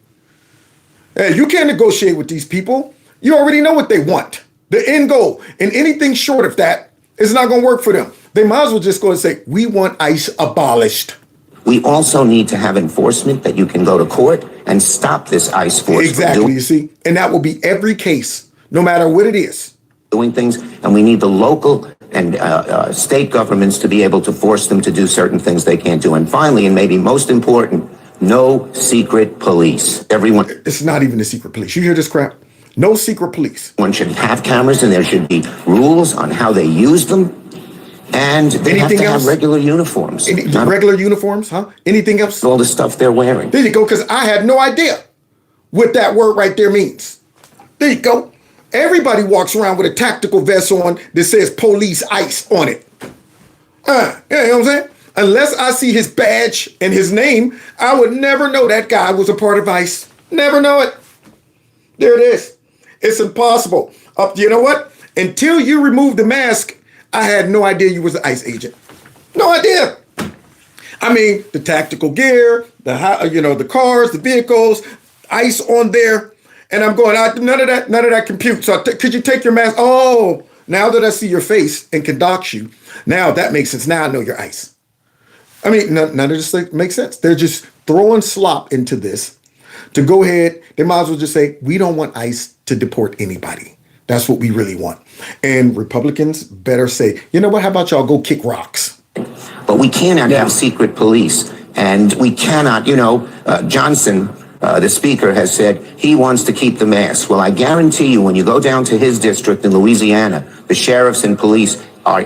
Hey, you can't negotiate with these people. You already know what they want. The end goal. And anything short of that is not going to work for them. They might as well just go and say, we want ICE abolished. We also need to have enforcement that you can go to court and stop this ICE force. Exactly, you see? And that will be every case, no matter what it is. Doing things, and we need the local and state governments to be able to force them to do certain things they can't do. And finally, and maybe most important, no secret police. Everyone. It's not even a secret police. You hear this crap? No secret police. One should have cameras, and there should be rules on how they use them. And they have to have regular uniforms. Regular uniforms, huh? Anything else? All the stuff they're wearing. There you go, because I had no idea what that word right there means. There you go. Everybody walks around with a tactical vest on that says police ICE on it. You know what I'm saying? Unless I see his badge and his name, I would never know that guy was a part of ICE. Never know it. There it is. It's impossible. You know what? Until you remove the mask, I had no idea you was an ICE agent. No idea. I mean, the tactical gear, the cars, the vehicles, ICE on there. And I'm going, none of that compute. So could you take your mask? Oh, now that I see your face and can dox you, now that makes sense. Now I know you're ICE. I mean, none of this makes sense. They're just throwing slop into this to go ahead. They might as well just say, we don't want ICE to deport anybody. That's what we really want. And Republicans better say, you know what? How about y'all go kick rocks? But we cannot have secret police. And we cannot, Johnson, the speaker, has said he wants to keep the mask. Well, I guarantee you, when you go down to his district in Louisiana, the sheriffs and police are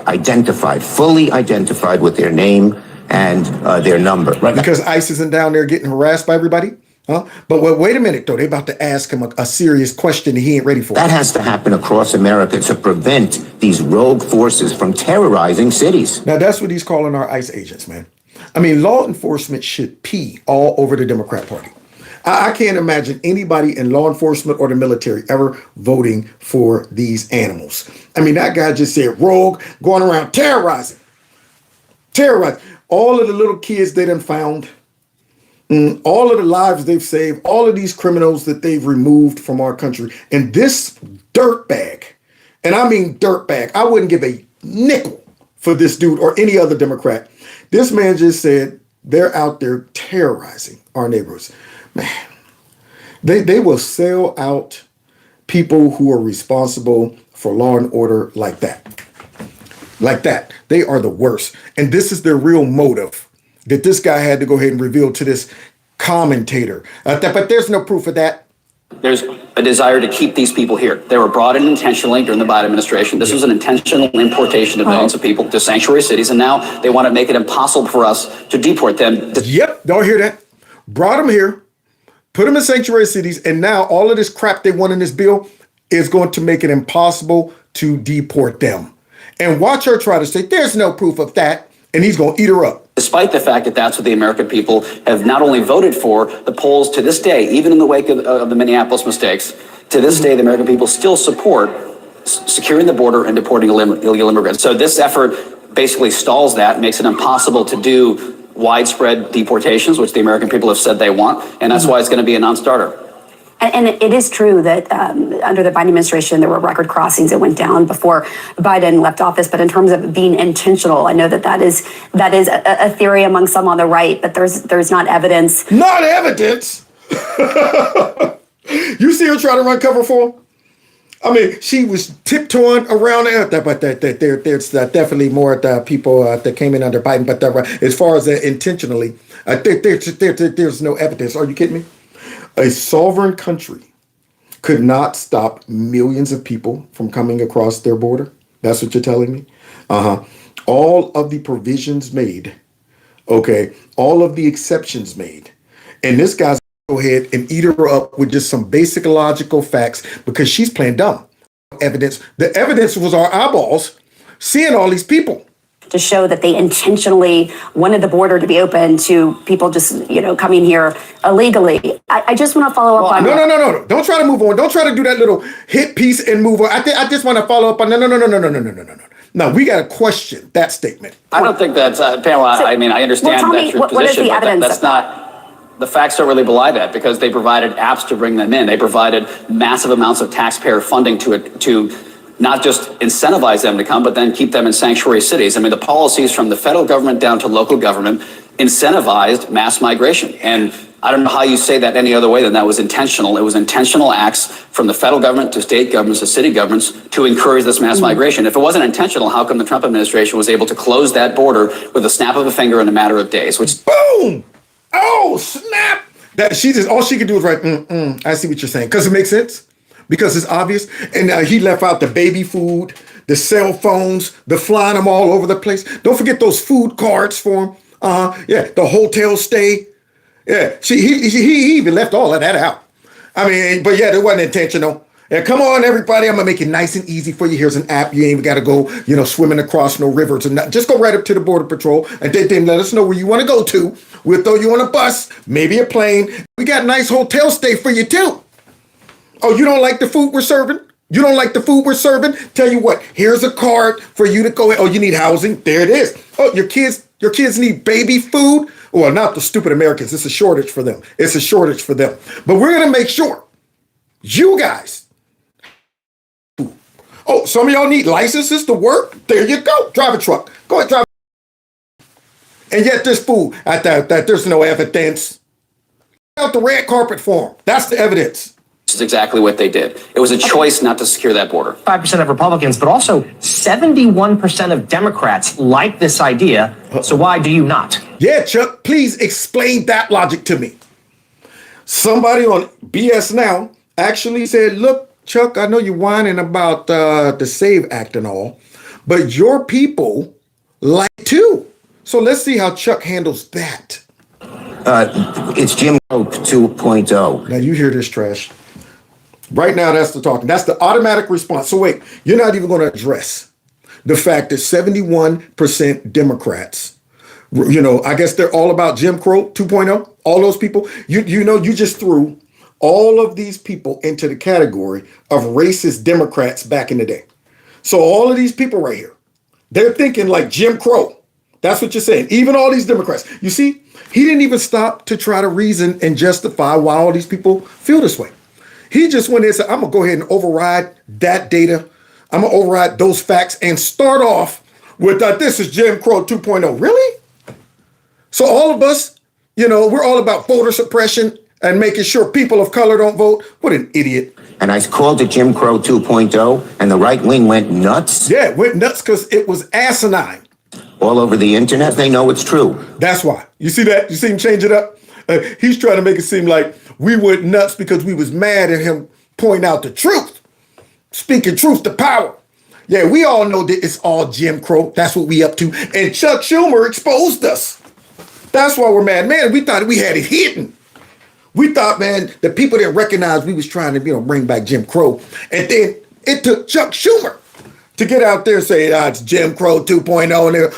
fully identified with their name and their number. Right. Because ICE isn't down there getting harassed by everybody. Huh? But wait a minute, though. They're about to ask him a serious question that he ain't ready for. That has to happen across America to prevent these rogue forces from terrorizing cities. Now, that's what he's calling our ICE agents, man. I mean, law enforcement should pee all over the Democrat Party. I can't imagine anybody in law enforcement or the military ever voting for these animals. I mean, that guy just said rogue, going around terrorizing. All of the little kids they done found. All of the lives they've saved, all of these criminals that they've removed from our country, and this dirtbag, and I mean dirtbag, I wouldn't give a nickel for this dude or any other Democrat. This man just said they're out there terrorizing our neighborhoods. Man, they will sell out people who are responsible for law and order like that. Like that. They are the worst. And this is their real motive that this guy had to go ahead and reveal to this commentator. But there's no proof of that. There's a desire to keep these people here. They were brought in intentionally during the Biden administration. This was an intentional importation of millions of people to sanctuary cities, and now they want to make it impossible for us to deport them. Yep, don't hear that. Brought them here, put them in sanctuary cities, and now all of this crap they want in this bill is going to make it impossible to deport them. And watch her try to say, there's no proof of that, and he's going to eat her up. Despite the fact that that's what the American people have not only voted for, the polls to this day, even in the wake of the Minneapolis mistakes, to this day, the American people still support securing the border and deporting illegal immigrants. So this effort basically stalls that, makes it impossible to do widespread deportations, which the American people have said they want, and that's why it's going to be a non-starter. And it is true that under the Biden administration, there were record crossings that went down before Biden left office. But in terms of being intentional, I know that is a theory among some on the right, but there's not evidence. Not evidence? You see her trying to run cover for him? I mean, she was tiptoeing around there, but there's definitely more people that came in under Biden. But as far as intentionally, there's no evidence. Are you kidding me? A sovereign country could not stop millions of people from coming across their border. That's what you're telling me? All of the provisions made, okay, all of the exceptions made. And this guy's go ahead and eat her up with just some basic logical facts because she's playing dumb. The evidence was our eyeballs seeing all these people. To show that they intentionally wanted the border to be open to people just, coming here illegally. I just want to follow up on... No. Don't try to move on. Don't try to do that little hit piece and move on. I just want to follow up on... No. No, we got to question that statement. I don't think that's... Pamela, I understand that your position, what is the evidence that's not... The facts don't really belie that because they provided apps to bring them in. They provided massive amounts of taxpayer funding to not just incentivize them to come, but then keep them in sanctuary cities. I mean, the policies from the federal government down to local government incentivized mass migration. And I don't know how you say that any other way than that was intentional. It was intentional acts from the federal government to state governments to city governments to encourage this mass migration. If it wasn't intentional, how come the Trump administration was able to close that border with a snap of a finger in a matter of days? Which boom! Oh, snap! That she just all she could do is write, I see what you're saying. Because it makes sense. Because it's obvious. And he left out the baby food, the cell phones, the flying them all over the place. Don't forget those food cards for him. Yeah, the hotel stay. Yeah, he even left all of that out. I mean, but yeah, it wasn't intentional. Yeah, come on, everybody. I'm gonna make it nice and easy for you. Here's an app. You ain't even gotta go, swimming across no rivers and just go right up to the Border Patrol and then let us know where you want to go to. We'll throw you on a bus, maybe a plane. We got a nice hotel stay for you too. Oh, you don't like the food we're serving? You don't like the food we're serving? Tell you what, here's a card for you to go in. Oh, you need housing? There it is. Oh, your kids need baby food? Well, not the stupid Americans. It's a shortage for them. It's a shortage for them. But we're going to make sure you guys. Oh, some of y'all need licenses to work? There you go. Drive a truck. Go ahead, drive. And yet this fool, that there's no evidence. Out the red carpet for him. That's the evidence. is exactly what they did. It was a choice not to secure that border. 5% of Republicans, but also 71% of Democrats like this idea. So why do you not? Yeah, Chuck, please explain that logic to me. Somebody on BS Now actually said, look, Chuck, I know you're whining about the SAVE Act and all, but your people like too. So let's see how Chuck handles that. It's Jim Crow 2.0. Now you hear this trash. Right now, that's the talking. That's the automatic response. So wait, you're not even going to address the fact that 71% Democrats, I guess they're all about Jim Crow 2.0. All those people, you just threw all of these people into the category of racist Democrats back in the day. So all of these people right here, they're thinking like Jim Crow. That's what you're saying. Even all these Democrats. You see, he didn't even stop to try to reason and justify why all these people feel this way. He just went in and said, I'm going to go ahead and override that data. I'm going to override those facts and start off with this is Jim Crow 2.0. Really? So all of us, we're all about voter suppression and making sure people of color don't vote. What an idiot. And I called it Jim Crow 2.0, and the right wing went nuts. Yeah, it went nuts because it was asinine. All over the internet, they know it's true. That's why. You see that? You see him change it up? He's trying to make it seem like we went nuts because we was mad at him pointing out the truth. Speaking truth to power. Yeah, we all know that it's all Jim Crow. That's what we up to. And Chuck Schumer exposed us. That's why we're mad. Man, we thought we had it hidden. We thought, man, that people didn't recognize we was trying to, bring back Jim Crow. And then it took Chuck Schumer to get out there and say, it's Jim Crow 2.0. And they're,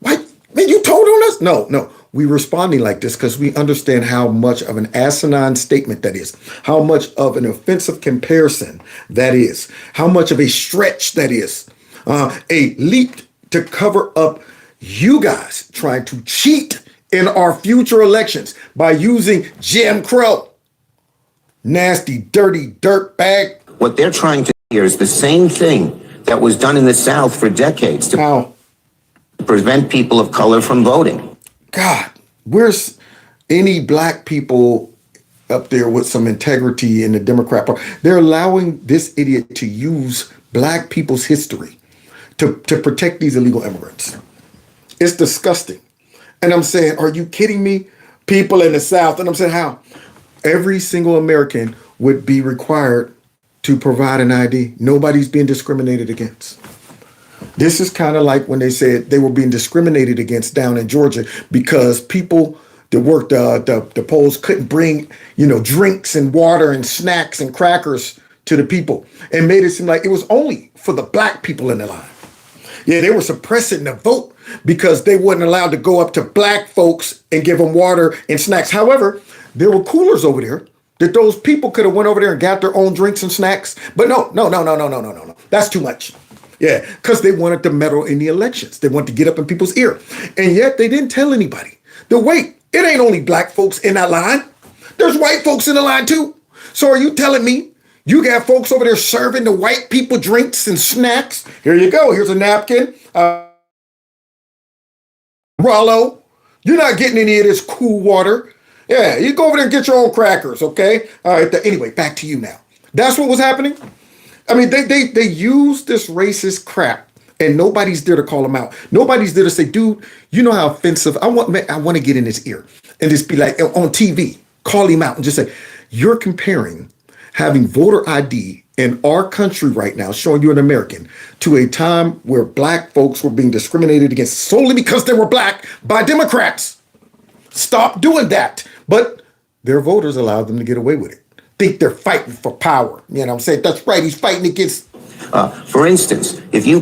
what? Man, you told on us? No. We're responding like this because we understand how much of an asinine statement that is, how much of an offensive comparison that is, how much of a stretch that is, a leap to cover up you guys trying to cheat in our future elections by using Jim Crow. Nasty, dirty, dirt bag. What they're trying to do here is the same thing that was done in the South for decades to prevent people of color from voting. God, where's any black people up there with some integrity in the Democrat Party? They're allowing this idiot to use black people's history to protect these illegal immigrants. It's disgusting. And I'm saying, are you kidding me? People in the South. And I'm saying, how? Every single American would be required to provide an ID. Nobody's being discriminated against. This is kind of like when they said they were being discriminated against down in Georgia because people that worked the polls couldn't bring, drinks and water and snacks and crackers to the people and made it seem like it was only for the black people in the line. Yeah, they were suppressing the vote because they wasn't allowed to go up to black folks and give them water and snacks. However, there were coolers over there that those people could have went over there and got their own drinks and snacks. But no. That's too much. Yeah, because they wanted to meddle in the elections. They wanted to get up in people's ear. And yet they didn't tell anybody. Wait, It ain't only black folks in that line. There's white folks in the line too. So are you telling me you got folks over there serving the white people drinks and snacks? Here you go. Here's a napkin. Rollo, you're not getting any of this cool water. Yeah, you go over there and get your own crackers, okay? All right, anyway, back to you now. That's what was happening? I mean, they use this racist crap, and nobody's there to call them out. Nobody's there to say, dude, you know how offensive, I want to get in his ear and just be like, on TV, call him out and just say, you're comparing having voter ID in our country right now, showing you're an American, to a time where black folks were being discriminated against solely because they were black by Democrats. Stop doing that. But their voters allowed them to get away with it. Think they're fighting for power. You know what I'm saying? That's right. He's fighting against. For instance, if you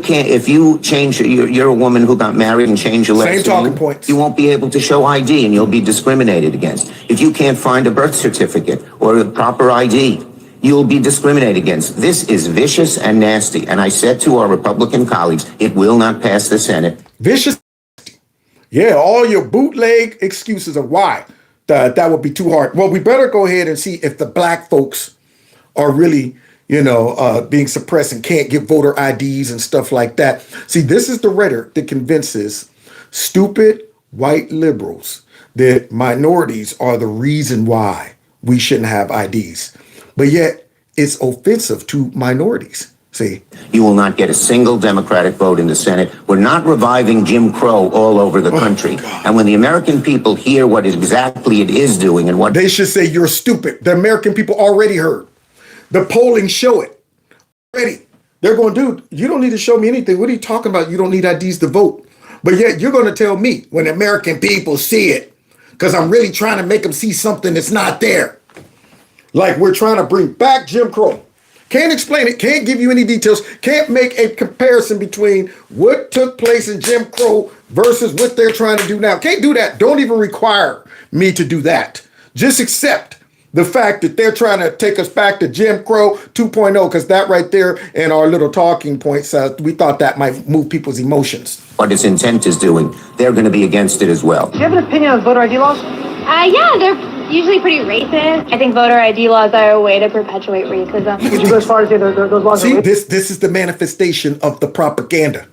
change, you're a woman who got married and changed your last name, you won't be able to show ID and you'll be discriminated against. If you can't find a birth certificate or a proper ID, you'll be discriminated against. This is vicious and nasty. And I said to our Republican colleagues, it will not pass the Senate. Vicious. Yeah, all your bootleg excuses of why that would be too hard. Well, we better go ahead and see if the black folks are really, being suppressed and can't get voter IDs and stuff like that. See, this is the rhetoric that convinces stupid white liberals that minorities are the reason why we shouldn't have IDs. But yet it's offensive to minorities. See, you will not get a single Democratic vote in the Senate. We're not reviving Jim Crow all over the country. And when the American people hear what exactly it is doing and what they should say, you're stupid. The American people already heard. The polling show it already. They're going, dude, you don't need to show me anything. What are you talking about? You don't need IDs to vote. But yet you're going to tell me when American people see it, because I'm really trying to make them see something that's not there. Like we're trying to bring back Jim Crow. Can't explain it, can't give you any details, can't make a comparison between what took place in Jim Crow versus what they're trying to do now. Can't do that. Don't even require me to do that. Just accept the fact that they're trying to take us back to Jim Crow 2.0, because that right there in our little talking points, we thought that might move people's emotions. What its intent is doing, they're going to be against it as well. Do you have an opinion on voter ID laws? Yeah, they're usually pretty racist. I think voter ID laws are a way to perpetuate racism. Would you go as far as say those laws See, are racist? this is the manifestation of the propaganda.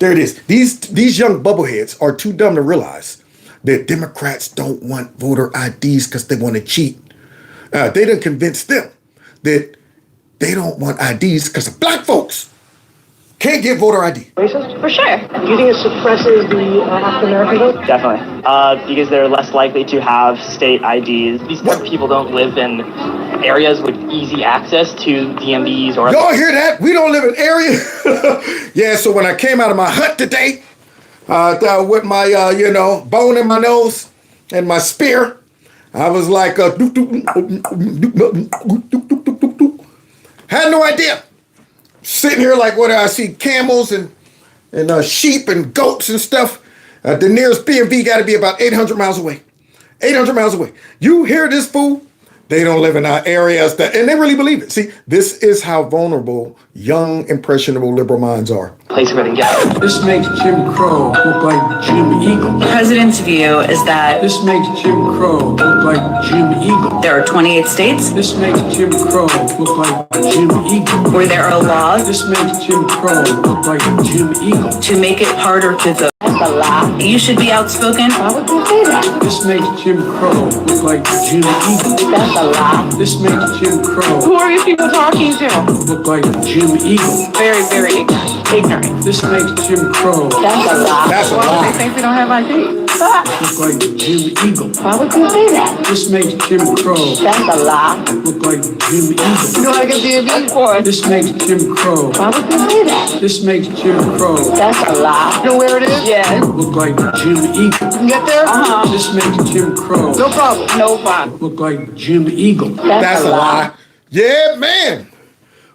There it is. These young bubbleheads are too dumb to realize that Democrats don't want voter IDs because they want to cheat. They done convinced them that they don't want IDs because of black folks can't get voter ID. Racist? For sure. Do you think it suppresses the African American vote? Definitely. Because they're less likely to have state IDs. These type of people don't live in areas with easy access to DMVs or... Y'all hear that? We don't live in area. Yeah, so when I came out of my hut today, with my, bone in my nose and my spear, I was like, had no idea. Sitting here like, what, I see camels and sheep and goats and stuff. The nearest DMV got to be about 800 miles away. 800 miles away. You hear this fool? They don't live in our areas, and they really believe it. See, this is how vulnerable young, impressionable liberal minds are. Place where they get. This makes Jim Crow look like Jim Eagle. The president's view is that this makes Jim Crow look like Jim Eagle. There are 28 states. This makes Jim Crow look like Jim Eagle. Where there are laws. This makes Jim Crow look like Jim Eagle. To make it harder to vote. That's a lie. You should be outspoken. Why would you say that? This makes Jim Crow look like Jim Eagle. That's a lie. This makes Jim Crow. Who are you people talking to? Look like Jim Eagle. Very, very ignorant. This makes Jim Crow. That's a lie. That's a lie. They think we don't have ID. Look like Jim Eagle. Why would you say that? This makes Jim Crow. That's a lie. Look like Jim Eagle. You know how to get DMV? Of course. This makes Jim Crow. Why would you say that? This makes Jim Crow. That's a lie. You know where it is? Yeah. Look like Jim Eagle. You can get there? This makes Jim Crow. No problem. No problem. Look like Jim Eagle. That's a lie. Yeah, man.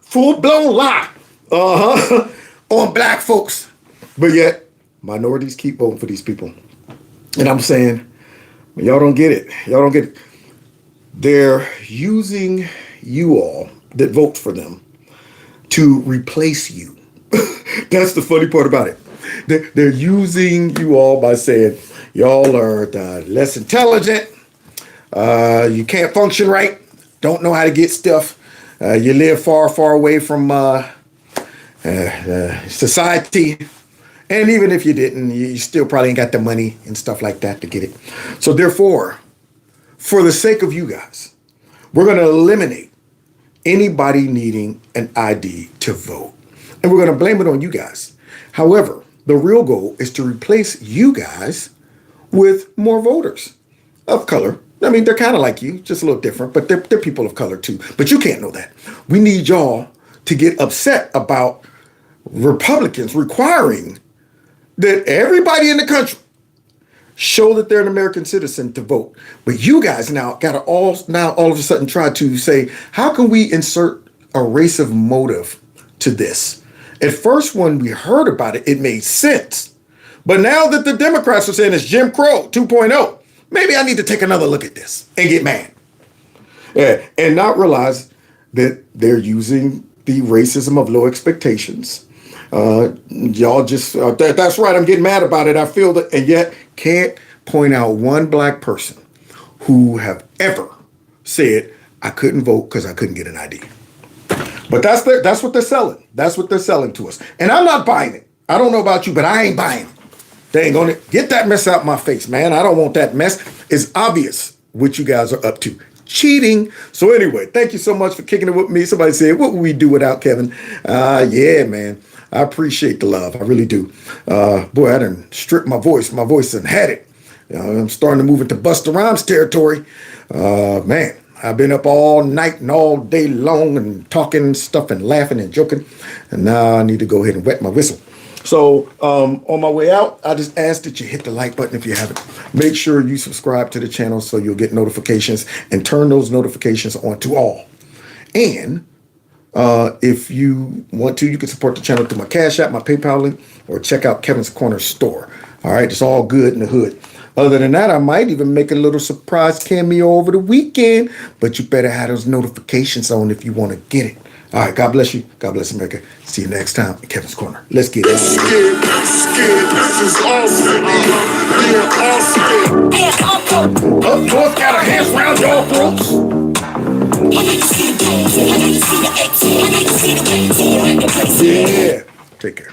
Full-blown lie. On black folks. But yet, minorities keep voting for these people. And I'm saying, y'all don't get it. Y'all don't get it. They're using you all that vote for them to replace you. That's the funny part about it. They're using you all by saying, Y'all are less intelligent. You can't function right. Don't know how to get stuff. You live far, far away from society. And even if you didn't, you still probably ain't got the money and stuff like that to get it. So therefore, for the sake of you guys, we're going to eliminate anybody needing an ID to vote. And we're going to blame it on you guys. However, the real goal is to replace you guys with more voters of color. I mean, they're kind of like you, just a little different, but they're people of color too. But you can't know that. We need y'all to get upset about Republicans requiring that everybody in the country show that they're an American citizen to vote. But you guys now got to all of a sudden try to say, how can we insert a racial motive to this? At first, when we heard about it, it made sense. But now that the Democrats are saying it's Jim Crow 2.0, maybe I need to take another look at this and get mad. Yeah, and not realize that they're using the racism of low expectations. Y'all just, that's right, I'm getting mad about it. I feel that, and yet can't point out one black person who have ever said, I couldn't vote because I couldn't get an ID. But that's what they're selling. That's what they're selling to us. And I'm not buying it. I don't know about you, but I ain't buying it. They ain't gonna get that mess out my face, man. I don't want that mess. It's obvious what you guys are up to. Cheating. So anyway, thank you so much for kicking it with me. Somebody said, what would we do without Kevin? Yeah, man. I appreciate the love. I really do. Boy, I done stripped my voice. My voice done had it. I'm starting to move into Busta Rhymes territory. Man, I've been up all night and all day long and talking and stuff and laughing and joking. And now I need to go ahead and wet my whistle. So on my way out, I just ask that you hit the like button if you haven't. Make sure you subscribe to the channel so you'll get notifications and turn those notifications on to all. And if you want to, you can support the channel through my Cash App, my PayPal link, or check out Kevin's Corner store. All right, it's all good in the hood. Other than that, I might even make a little surprise cameo over the weekend, but you better have those notifications on if you want to get it. All right, God bless you. God bless America. See you next time in Kevin's Corner. Let's get it. This is awesome. Up north got a hands round y'all throats. Yeah. Take care.